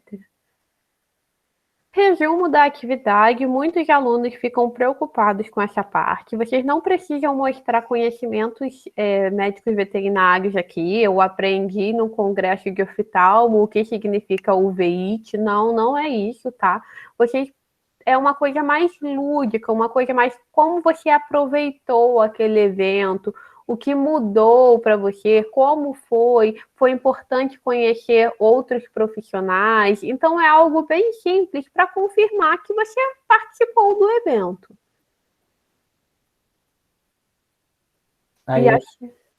Resumo da atividade, muitos alunos ficam preocupados com essa parte. Vocês não precisam mostrar conhecimentos médicos veterinários aqui. Eu aprendi no congresso de oftalmo o que significa uveíte. Não é isso, tá? É uma coisa mais lúdica, uma coisa mais como você aproveitou aquele evento, o que mudou para você, como foi importante conhecer outros profissionais. Então, é algo bem simples para confirmar que você participou do evento.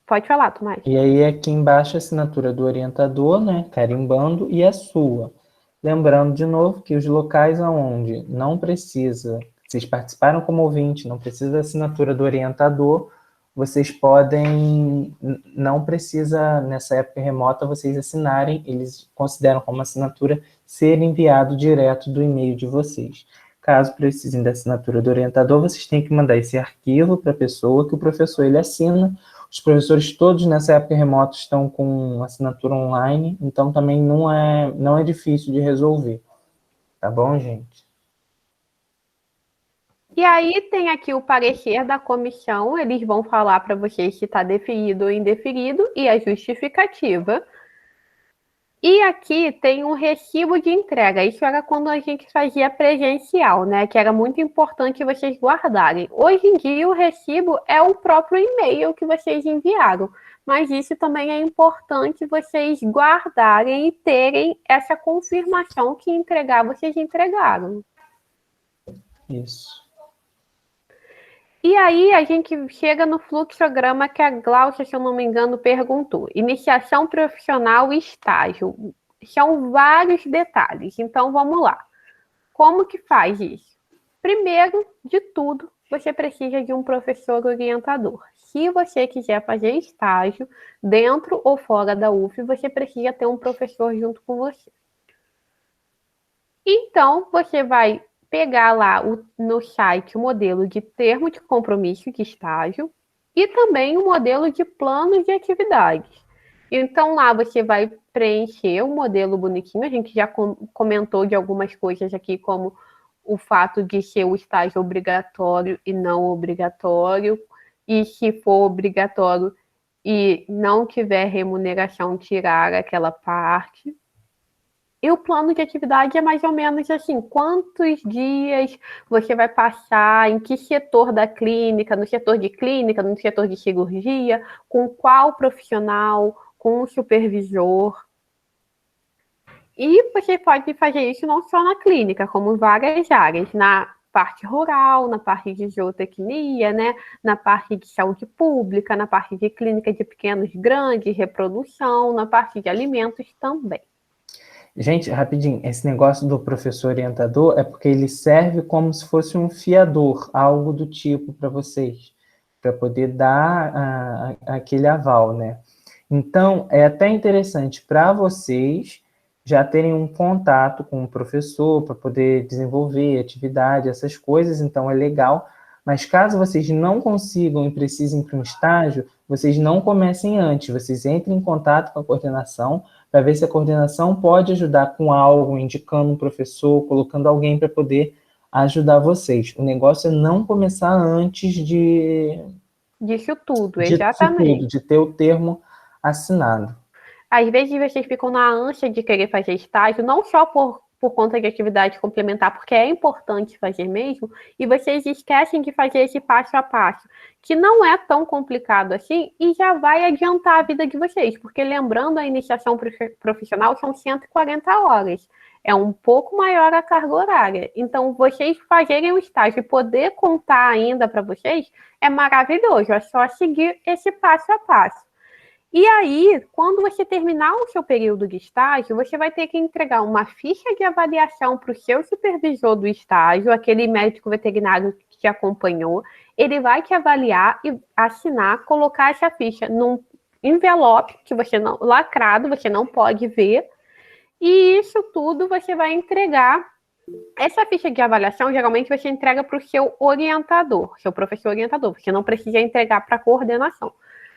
Pode falar, Tomás. E aí, aqui embaixo, a assinatura do orientador, né, carimbando, e a sua. Lembrando, de novo, que os locais onde não precisa, vocês participaram como ouvinte, não precisa da assinatura do orientador, vocês podem, não precisa, nessa época remota, vocês assinarem, eles consideram como assinatura ser enviado direto do e-mail de vocês. Caso precisem da assinatura do orientador, vocês têm que mandar esse arquivo para a pessoa, que o professor ele assina. Os professores todos nessa época remota estão com assinatura online, então também não é difícil de resolver. Tá bom, gente? E aí tem aqui o parecer da comissão, eles vão falar para vocês se está deferido ou indeferido e a justificativa. E aqui tem um recibo de entrega. Isso era quando a gente fazia presencial, né? Que era muito importante vocês guardarem. Hoje em dia, o recibo é o próprio e-mail que vocês enviaram. Mas isso também é importante vocês guardarem e terem essa confirmação que entregar, vocês entregaram. Isso. E aí a gente chega no fluxograma que a Glaucia, se eu não me engano, perguntou. Iniciação profissional e estágio. São vários detalhes. Então, vamos lá. Como que faz isso? Primeiro de tudo, você precisa de um professor orientador. Se você quiser fazer estágio, dentro ou fora da UF, você precisa ter um professor junto com você. Então, você vai pegar lá no site o modelo de termo de compromisso de estágio e também o modelo de plano de atividades. Então, lá você vai preencher o modelo bonitinho. A gente já comentou de algumas coisas aqui, como o fato de ser o estágio obrigatório e não obrigatório, e se for obrigatório e não tiver remuneração, tirar aquela parte. E o plano de atividade é mais ou menos assim, quantos dias você vai passar, em que setor da clínica, no setor de clínica, no setor de cirurgia, com qual profissional, com o supervisor. E você pode fazer isso não só na clínica, como em várias áreas, na parte rural, na parte de zootecnia, né? Na parte de saúde pública, na parte de clínica de pequenos, grandes, reprodução, na parte de alimentos também. Gente, rapidinho, esse negócio do professor orientador é porque ele serve como se fosse um fiador, algo do tipo para vocês, para poder dar aquele aval, né? Então, é até interessante para vocês já terem um contato com o professor para poder desenvolver atividade, essas coisas, então é legal. Mas caso vocês não consigam e precisem para um estágio, vocês não comecem antes, vocês entrem em contato com a coordenação para ver se a coordenação pode ajudar com algo, indicando um professor, colocando alguém para poder ajudar vocês. O negócio é não começar antes disso tudo, exatamente. De ter o termo assinado. Às vezes vocês ficam na ânsia de querer fazer estágio, não só por conta de atividade complementar, porque é importante fazer mesmo, e vocês esquecem de fazer esse passo a passo, que não é tão complicado assim, e já vai adiantar a vida de vocês, porque lembrando, a iniciação profissional são 140 horas, é um pouco maior a carga horária, então vocês fazerem o estágio e poder contar ainda para vocês, é maravilhoso, é só seguir esse passo a passo. E aí, quando você terminar o seu período de estágio, você vai ter que entregar uma ficha de avaliação para o seu supervisor do estágio, aquele médico veterinário que te acompanhou. Ele vai te avaliar e assinar, colocar essa ficha num envelope que você não, lacrado, você não pode ver. E isso tudo você vai entregar. Essa ficha de avaliação, geralmente, você entrega para o seu orientador, seu professor orientador. Você não precisa entregar para a coordenação.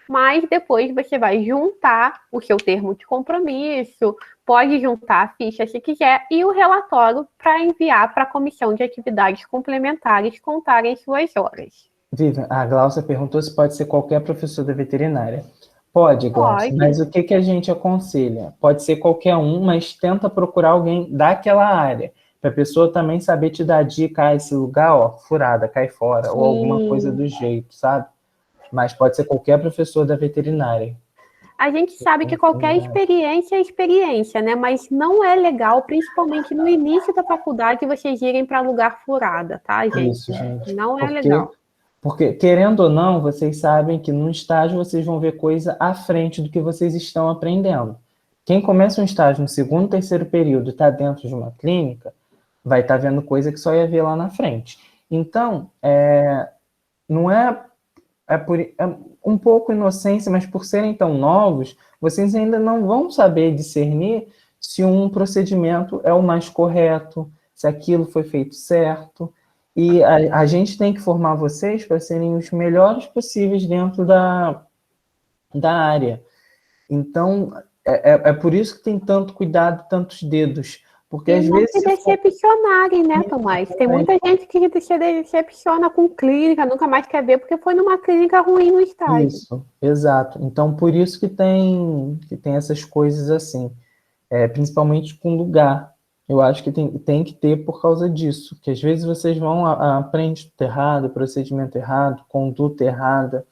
Mas depois você vai juntar o seu termo de compromisso, pode juntar a ficha se quiser, e o relatório para enviar para a comissão de atividades complementares contarem suas horas. Vivian, a Glaucia perguntou se pode ser qualquer professor da veterinária. Pode, Glaucia, mas o que a gente aconselha? Pode ser qualquer um, mas tenta procurar alguém daquela área, para a pessoa também saber te dar dica, esse lugar, ó, furada, cai fora, ou alguma coisa do jeito, sabe? Mas pode ser qualquer professor da veterinária. A gente sabe que qualquer experiência é experiência, né? Mas não é legal, principalmente no início da faculdade, vocês irem para lugar furada, tá, gente? Isso, gente. Não é legal. Porque, querendo ou não, vocês sabem que no estágio vocês vão ver coisa à frente do que vocês estão aprendendo. Quem começa um estágio no segundo, terceiro período e está dentro de uma clínica, vai estar vendo coisa que só ia ver lá na frente. Então, não é um pouco inocência, mas por serem tão novos, vocês ainda não vão saber discernir se um procedimento é o mais correto, se aquilo foi feito certo. E a gente tem que formar vocês para serem os melhores possíveis dentro da área. Então, é por isso que tem tanto cuidado, tantos dedos, Porque E às não vezes se decepcionarem, né, Tomás? Tem muita gente que se decepciona com clínica, nunca mais quer ver, porque foi numa clínica ruim no estágio. Isso, exato. Então, por isso que tem essas coisas assim, principalmente com lugar. Eu acho que tem que ter por causa disso, que às vezes vocês vão, aprende tudo errado, procedimento errado, conduta errada,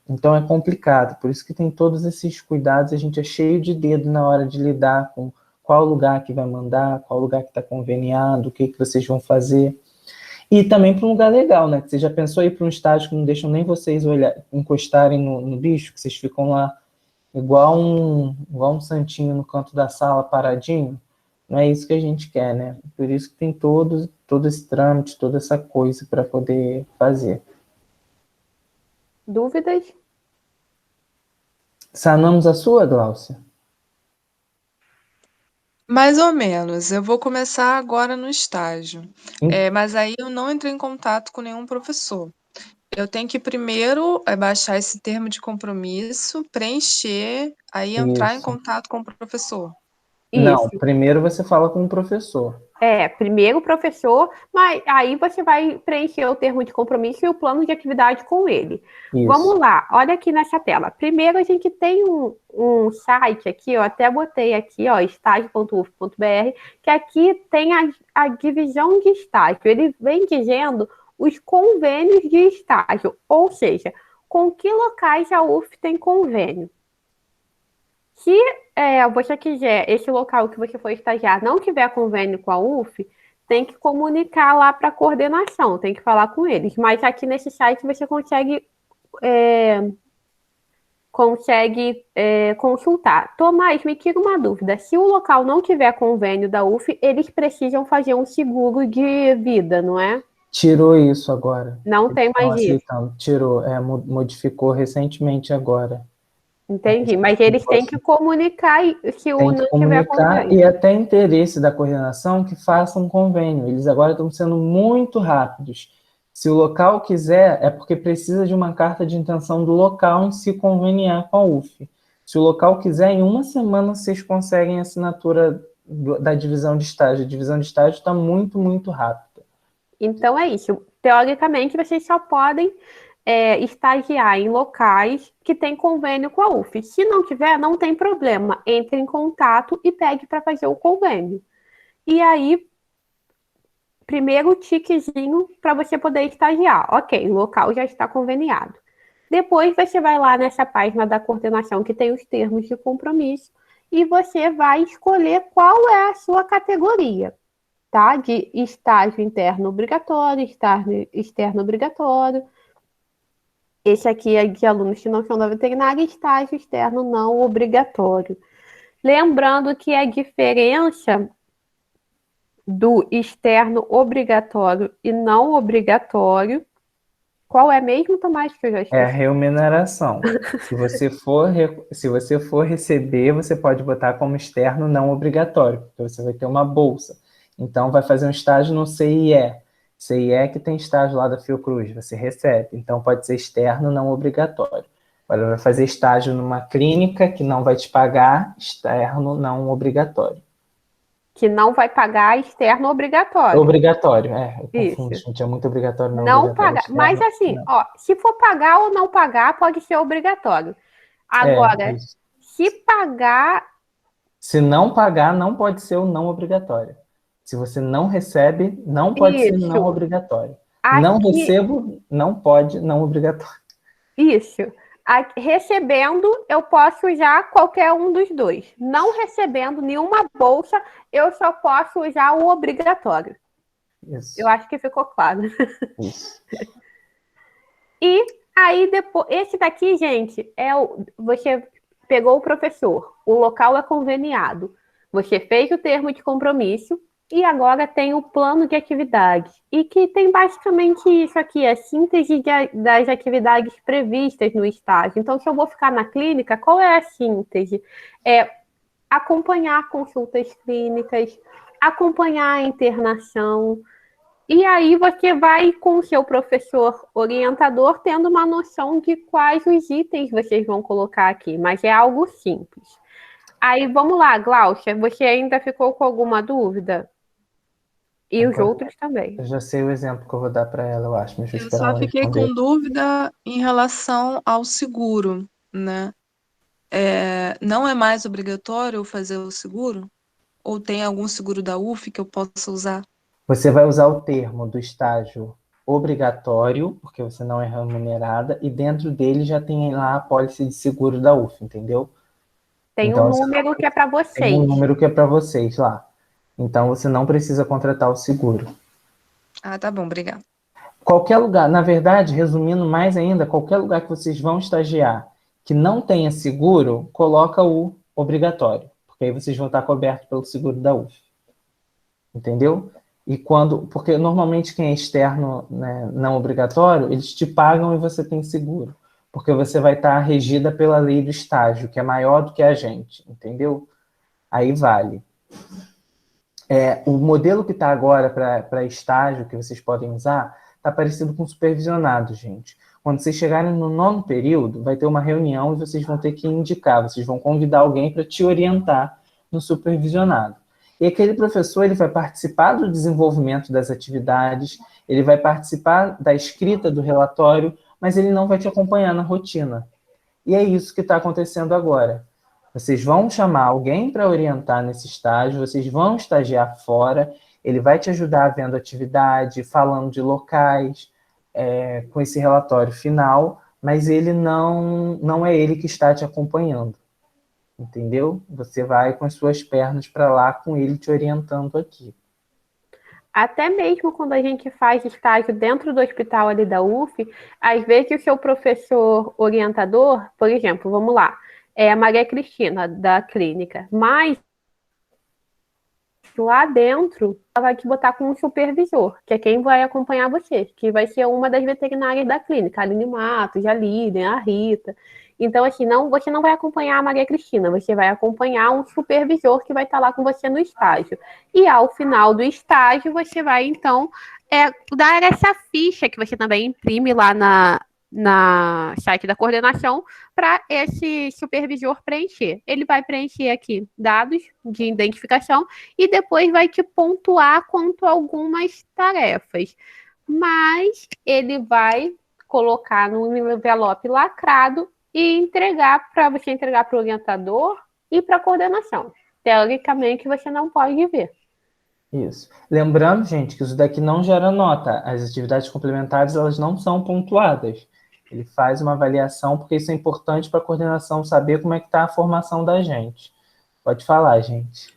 então é complicado. Por isso que tem todos esses cuidados, a gente é cheio de dedo na hora de lidar com qual lugar que vai mandar, qual lugar que está conveniado, o que vocês vão fazer. E também para um lugar legal, né? Você já pensou ir para um estágio que não deixam nem vocês encostarem no bicho, que vocês ficam lá igual um santinho no canto da sala, paradinho? Não é isso que a gente quer, né? Por isso que tem todo esse trâmite, toda essa coisa para poder fazer. Dúvidas? Sanamos a sua, Gláucia? Mais ou menos. Eu vou começar agora no estágio. Mas aí eu não entrei em contato com nenhum professor. Eu tenho que primeiro baixar esse termo de compromisso, preencher, aí entrar em Isso. contato com o professor. Não, Isso. primeiro você fala com o professor. Primeiro o professor, mas aí você vai preencher o termo de compromisso e o plano de atividade com ele. Isso. Vamos lá, olha aqui nessa tela. Primeiro a gente tem um site aqui, eu até botei aqui, ó, estágio.uf.br, que aqui tem a divisão de estágio. Ele vem dizendo os convênios de estágio, ou seja, com que locais a UF tem convênio. Se você quiser, esse local que você for estagiar não tiver convênio com a UF, tem que comunicar lá para a coordenação, tem que falar com eles. Mas aqui nesse site você consegue consultar. Tomás, me tira uma dúvida. Se o local não tiver convênio da UF, eles precisam fazer um seguro de vida, não é? Tirou isso agora. Não tem mais isso. Tirou, modificou recentemente agora. Entendi, mas eles têm que comunicar se o não tiver convênio. E até interesse da coordenação que faça um convênio. Eles agora estão sendo muito rápidos. Se o local quiser, é porque precisa de uma carta de intenção do local em se conveniar com a UF. Se o local quiser, em uma semana vocês conseguem a assinatura da divisão de estágio. A divisão de estágio está muito, muito rápida. Então é isso. Teoricamente, vocês só podem estagiar em locais que têm convênio com a UF. Se não tiver, não tem problema. Entre em contato e pegue para fazer o convênio. E aí, primeiro tiquezinho para você poder estagiar. Ok, o local já está conveniado. Depois você vai lá nessa página da coordenação que tem os termos de compromisso e você vai escolher qual é a sua categoria, tá? De estágio interno obrigatório, estágio externo obrigatório. Esse aqui é de alunos que não são da veterinária, estágio externo não obrigatório. Lembrando que a diferença do externo obrigatório e não obrigatório, qual é mesmo, Tomás, que eu já esqueci? É a remuneração. Se você for receber, você pode botar como externo não obrigatório, porque você vai ter uma bolsa. Então, vai fazer um estágio no CIE. CIE que tem estágio lá da Fiocruz, você recebe. Então, pode ser externo não obrigatório. Agora, vai fazer estágio numa clínica que não vai te pagar, externo não obrigatório. Que não vai pagar externo obrigatório. Obrigatório, eu confundo, Isso. gente, é muito obrigatório, Não obrigatório. pagar. Externo, Mas assim, não. ó, se for pagar ou não pagar, pode ser obrigatório. Agora, se pagar... Se não pagar, não pode ser o não obrigatório. Se você não recebe, não pode ser não obrigatório. Aqui... Não recebo, não pode, não obrigatório. Isso. Recebendo, eu posso usar qualquer um dos dois. Não recebendo nenhuma bolsa, eu só posso usar o obrigatório. Isso. Eu acho que ficou claro. Isso. E aí, depois, esse daqui, gente, você pegou o professor, o local é conveniado, você fez o termo de compromisso e agora tem o plano de atividades. E que tem basicamente isso aqui, a síntese das atividades previstas no estágio. Então, se eu vou ficar na clínica, qual é a síntese? Acompanhar consultas clínicas, acompanhar a internação. E aí você vai com o seu professor orientador tendo uma noção de quais os itens vocês vão colocar aqui, mas é algo simples. Aí, vamos lá, Gláucia, você ainda ficou com alguma dúvida? E os Agora, outros também. eu já sei o exemplo que eu vou dar para ela, eu acho, mas deixa eu Eu esperar só ela fiquei responder. com dúvida em relação ao seguro, né? Não é mais obrigatório fazer o seguro? Ou tem algum seguro da UF que eu possa usar? Você vai usar o termo do estágio obrigatório, porque você não é remunerada, e dentro dele já tem lá a apólice de seguro da UF, entendeu? Tem um Então, você número que é para tem um vocês. número que é para vocês lá. Então, você não precisa contratar o seguro. Ah, tá bom, obrigada. Qualquer lugar, na verdade, resumindo mais ainda, qualquer lugar que vocês vão estagiar que não tenha seguro, coloca o obrigatório, porque aí vocês vão estar cobertos pelo seguro da UF. Entendeu? Porque normalmente quem é externo, né, não obrigatório, eles te pagam e você tem seguro. Porque você vai estar regida pela lei do estágio, que é maior do que a gente, entendeu? Aí vale. O modelo que está agora para estágio, que vocês podem usar, está parecido com supervisionado, gente. Quando vocês chegarem no 9º período, vai ter uma reunião e vocês vão ter que indicar, vocês vão convidar alguém para te orientar no supervisionado. E aquele professor ele vai participar do desenvolvimento das atividades, ele vai participar da escrita do relatório, mas ele não vai te acompanhar na rotina. E é isso que está acontecendo agora. Vocês vão chamar alguém para orientar nesse estágio, vocês vão estagiar fora, ele vai te ajudar vendo atividade, falando de locais, com esse relatório final, mas ele não é ele que está te acompanhando, entendeu? Você vai com as suas pernas para lá, com ele te orientando aqui. Até mesmo quando a gente faz estágio dentro do hospital ali da UF, às vezes o seu professor orientador, por exemplo, vamos lá, é a Maria Cristina, da clínica, mas lá dentro, ela vai te botar com um supervisor, que é quem vai acompanhar você, que vai ser uma das veterinárias da clínica, a Aline Matos, a Lilian, a Rita. Então, assim, você não vai acompanhar a Maria Cristina, você vai acompanhar um supervisor que vai estar lá com você no estágio. E ao final do estágio, você vai, então, dar essa ficha que você também imprime lá na site da coordenação para esse supervisor preencher. Ele vai preencher aqui dados de identificação e depois vai te pontuar quanto a algumas tarefas. Mas ele vai colocar no envelope lacrado e entregar para você entregar para o orientador e para a coordenação. Teoricamente, você não pode ver. Isso. Lembrando, gente, que isso daqui não gera nota. As atividades complementares, elas não são pontuadas. Ele faz uma avaliação, porque isso é importante para a coordenação saber como é que está a formação da gente. Pode falar, gente.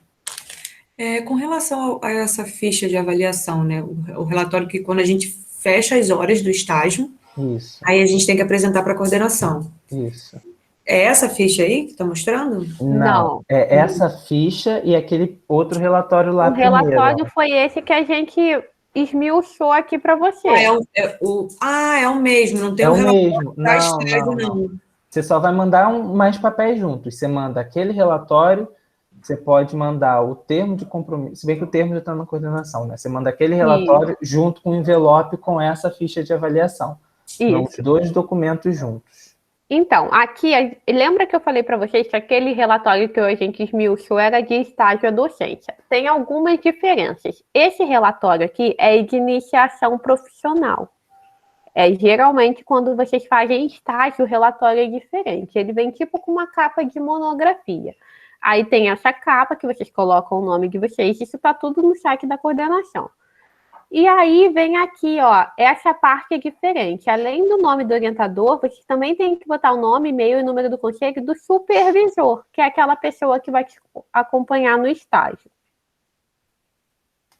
Com relação a essa ficha de avaliação, né? O relatório que quando a gente fecha as horas do estágio, Isso, aí a gente tem que apresentar para a coordenação. isso. É essa ficha aí que está mostrando? Não, é essa ficha e aquele outro relatório lá O relatório primeiro. foi esse que a gente esmiuçou aqui para você. É o mesmo, não tem É o o relatório mesmo. da Não, estágio, não. Você só vai mandar mais papéis juntos. Você manda aquele relatório, você pode mandar o termo de compromisso, se bem que o termo já está na coordenação, né? Você manda aquele relatório junto com o envelope com essa ficha de avaliação. Não, os dois documentos juntos. Então, aqui, lembra que eu falei para vocês que aquele relatório que a gente esmiuçou era de estágio à docência? Tem algumas diferenças. Esse relatório aqui é de iniciação profissional. Geralmente, quando vocês fazem estágio, o relatório é diferente. Ele vem tipo com uma capa de monografia. Aí tem essa capa que vocês colocam o nome de vocês. Isso está tudo no site da coordenação. E aí vem aqui, ó, essa parte é diferente. Além do nome do orientador, vocês também tem que botar o nome, e-mail e número do conselho do supervisor, que é aquela pessoa que vai te acompanhar no estágio.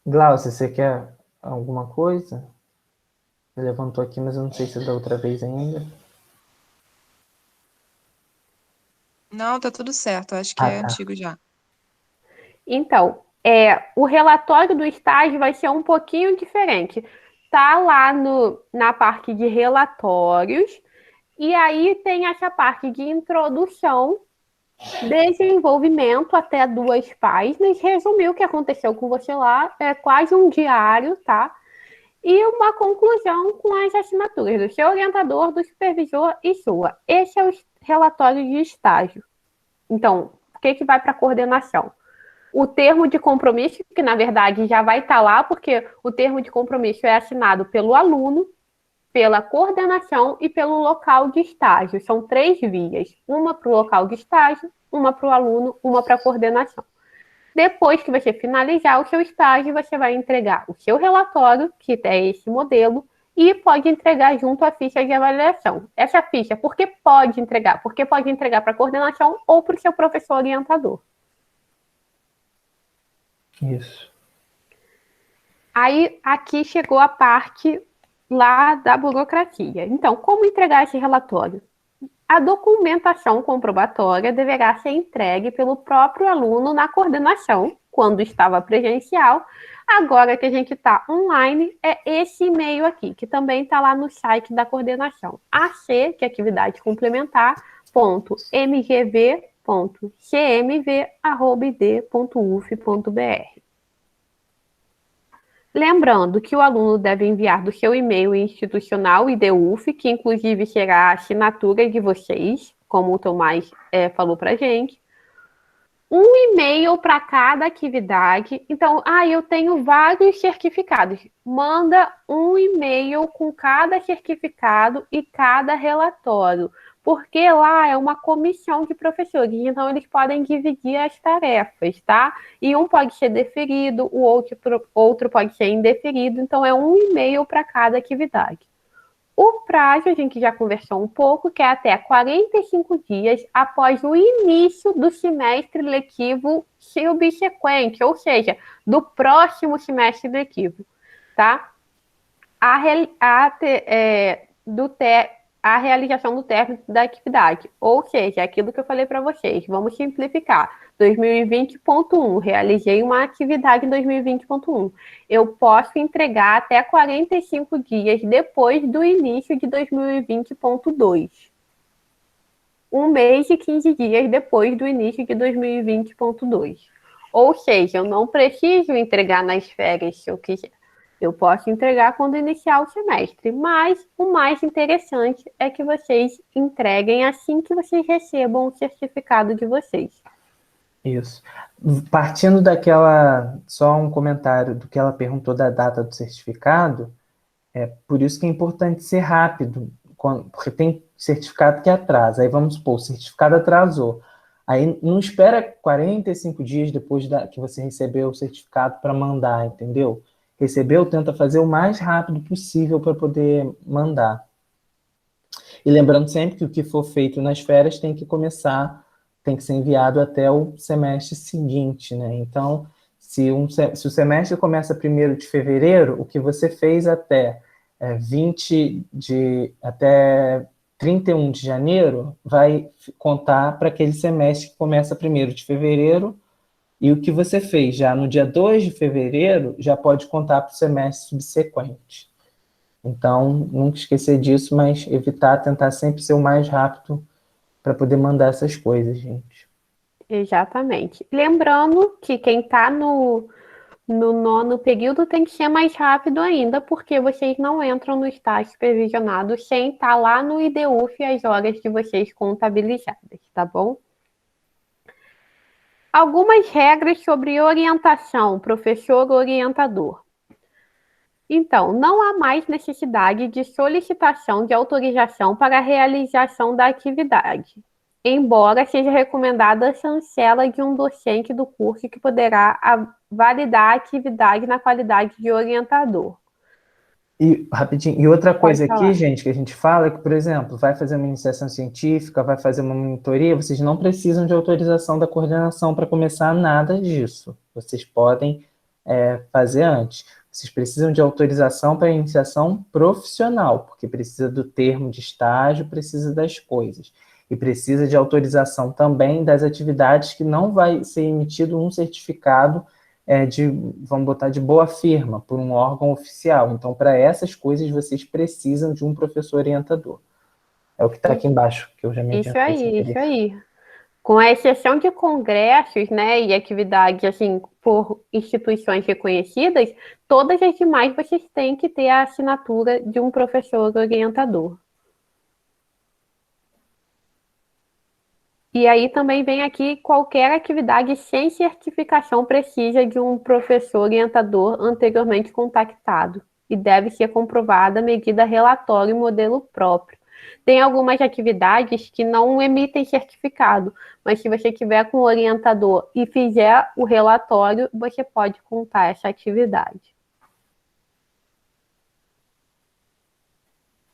Glaucia, você quer alguma coisa? Você levantou aqui, mas eu não sei se é da outra vez ainda. Não, tá tudo certo. Acho que é antigo já. Então, o relatório do estágio vai ser um pouquinho diferente. Tá lá na parte de relatórios, e aí tem essa parte de introdução, desenvolvimento até 2 páginas, resumir o que aconteceu com você lá, é quase um diário, tá? E uma conclusão com as assinaturas do seu orientador, do supervisor e sua. Esse é o relatório de estágio. Então, o que vai para a coordenação? O termo de compromisso, que na verdade já vai estar lá, porque o termo de compromisso é assinado pelo aluno, pela coordenação e pelo local de estágio. São 3 vias, uma para o local de estágio, uma para o aluno, uma para a coordenação. Depois que você finalizar o seu estágio, você vai entregar o seu relatório, que é esse modelo, e pode entregar junto à ficha de avaliação. Essa ficha, por que pode entregar? Porque pode entregar para a coordenação ou para o seu professor orientador. Isso. Aí, aqui chegou a parte lá da burocracia. Então, como entregar esse relatório? A documentação comprobatória deverá ser entregue pelo próprio aluno na coordenação, quando estava presencial. Agora que a gente está online, é esse e-mail aqui, que também está lá no site da coordenação. AC, que é atividade complementar, .mgv.cmv@id.uf.br. Lembrando que o aluno deve enviar do seu e-mail institucional IDUF, que inclusive será a assinatura de vocês, como o Tomás falou para a gente, um e-mail para cada atividade. Então, eu tenho vários certificados. Manda um e-mail com cada certificado e cada relatório, porque lá é uma comissão de professores, então eles podem dividir as tarefas, tá? E um pode ser deferido, o outro pode ser indeferido, então é um e-mail para cada atividade. O prazo, a gente já conversou um pouco, que é até 45 dias após o início do semestre letivo subsequente, ou seja, do próximo semestre letivo, tá? A realização do término da atividade, ou seja, aquilo que eu falei para vocês, vamos simplificar. 2020.1, realizei uma atividade em 2020.1. Eu posso entregar até 45 dias depois do início de 2020.2. Um mês e 15 dias depois do início de 2020.2. Ou seja, eu não preciso entregar nas férias se eu quiser. Eu posso entregar quando iniciar o semestre, mas o mais interessante é que vocês entreguem assim que vocês recebam o certificado de vocês. Isso. Partindo daquela, só um comentário do que ela perguntou da data do certificado, por isso que é importante ser rápido, porque tem certificado que atrasa. Aí vamos supor, o certificado atrasou. Aí não espera 45 dias depois que você recebeu o certificado para mandar, entendeu? Recebeu, tenta fazer o mais rápido possível para poder mandar. E lembrando sempre que o que for feito nas férias tem que ser enviado até o semestre seguinte, né? Então, se o semestre começa 1º de fevereiro, o que você fez até 31 de janeiro vai contar para aquele semestre que começa 1º de fevereiro, e o que você fez já no dia 2 de fevereiro já pode contar para o semestre subsequente. Então, nunca esquecer disso, mas tentar sempre ser o mais rápido para poder mandar essas coisas, gente. Exatamente. Lembrando que quem está no 9º período tem que ser mais rápido ainda, porque vocês não entram no estágio supervisionado sem estar lá no IDUF as horas de vocês contabilizadas, tá bom? Algumas regras sobre orientação, professor orientador. Então, não há mais necessidade de solicitação de autorização para a realização da atividade, embora seja recomendada a chancela de um docente do curso que poderá validar a atividade na qualidade de orientador. Rapidinho, e outra coisa aqui, gente, que a gente fala é que, por exemplo, vai fazer uma iniciação científica, vai fazer uma monitoria, vocês não precisam de autorização da coordenação para começar nada disso. Vocês podem fazer antes. Vocês precisam de autorização para iniciação profissional, porque precisa do termo de estágio, precisa das coisas. E precisa de autorização também das atividades que não vai ser emitido um certificado vamos botar de boa firma, por um órgão oficial. Então, para essas coisas, vocês precisam de um professor orientador. É o que está aqui embaixo, que eu já me adiantei. Isso aí. Com a exceção de congressos, né, e atividades, assim, por instituições reconhecidas, todas as demais vocês têm que ter a assinatura de um professor orientador. E aí também vem aqui qualquer atividade sem certificação precisa de um professor orientador anteriormente contactado e deve ser comprovada medida relatório e modelo próprio. Tem algumas atividades que não emitem certificado, mas se você tiver com o orientador e fizer o relatório, você pode contar essa atividade.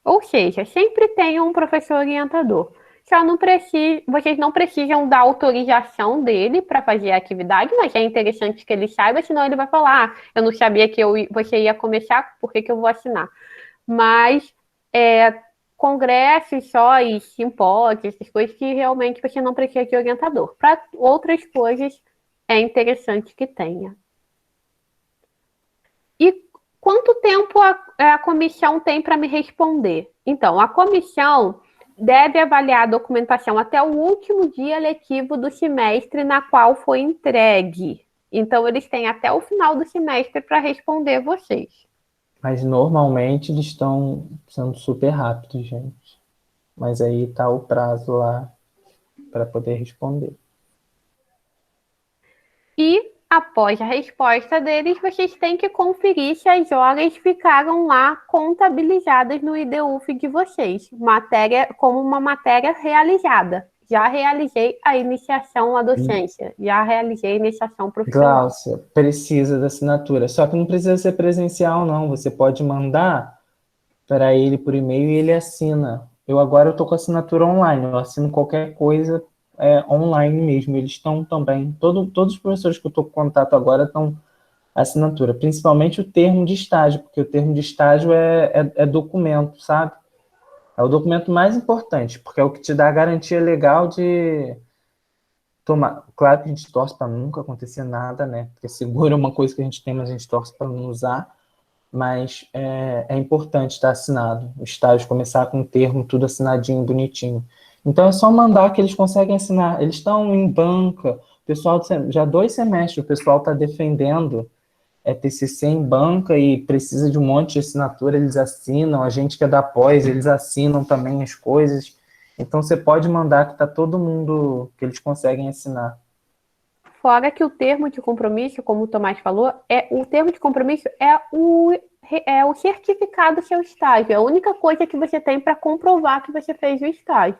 Ou seja, sempre tenha um professor orientador. Só não precisa, vocês não precisam da autorização dele para fazer a atividade, mas é interessante que ele saiba, senão ele vai falar: ah, eu não sabia que você ia começar, por que eu vou assinar? Mas congressos só e simpósios, essas coisas que realmente você não precisa de orientador. Para outras coisas, é interessante que tenha. E quanto tempo a comissão tem para me responder? Então, a comissão deve avaliar a documentação até o último dia letivo do semestre na qual foi entregue. Então, eles têm até o final do semestre para responder vocês. Mas normalmente eles estão sendo super rápidos, gente. Mas aí tá o prazo lá para poder responder. E após a resposta deles, vocês têm que conferir se as horas ficaram lá contabilizadas no IDUF de vocês, como uma matéria realizada. Já realizei a iniciação à docência, já realizei a iniciação profissional. Gláucia, precisa da assinatura. Só que não precisa ser presencial, não. Você pode mandar para ele por e-mail e ele assina. Eu estou com assinatura online, eu assino qualquer coisa online mesmo. Eles estão também, todos os professores que eu estou com contato agora estão assinatura, principalmente o termo de estágio, porque o termo de estágio é documento, sabe? É o documento mais importante, porque é o que te dá a garantia legal de tomar. Claro que a gente torce para nunca acontecer nada, né? Porque seguro é uma coisa que a gente tem, mas a gente torce para não usar. Mas é importante estar assinado. O estágio começar com o termo tudo assinadinho, bonitinho. Então é só mandar que eles conseguem assinar. Eles estão em banca. O pessoal, já 2 semestres, o pessoal está defendendo TCC em banca e precisa de um monte de assinatura, eles assinam. A gente que é da pós, eles assinam também as coisas. Então você pode mandar que está todo mundo, que eles conseguem assinar. Fora que o termo de compromisso, como o Tomás falou, o termo de compromisso é o certificado do seu estágio. É a única coisa que você tem para comprovar que você fez o estágio.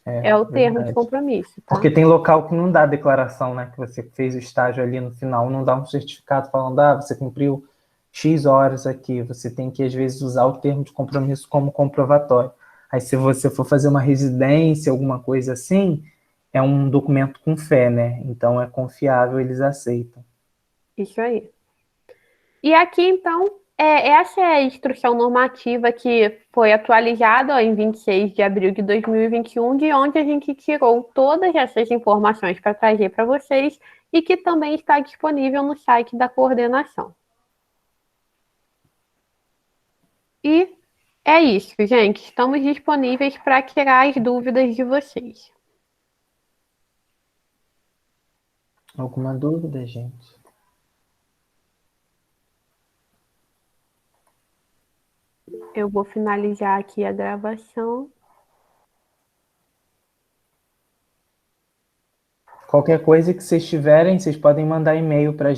É o termo de compromisso. Tá? Porque tem local que não dá declaração, né? Que você fez o estágio ali no final, não dá um certificado falando, você cumpriu X horas aqui. Você tem que, às vezes, usar o termo de compromisso como comprovatório. Aí, se você for fazer uma residência, alguma coisa assim, é um documento com fé, né? Então, é confiável, eles aceitam. Isso aí. E aqui, então, essa é a instrução normativa que foi atualizada em 26 de abril de 2021, de onde a gente tirou todas essas informações para trazer para vocês e que também está disponível no site da coordenação. E é isso, gente. Estamos disponíveis para tirar as dúvidas de vocês. Alguma dúvida, gente? Eu vou finalizar aqui a gravação. Qualquer coisa que vocês tiverem, vocês podem mandar e-mail para a gente.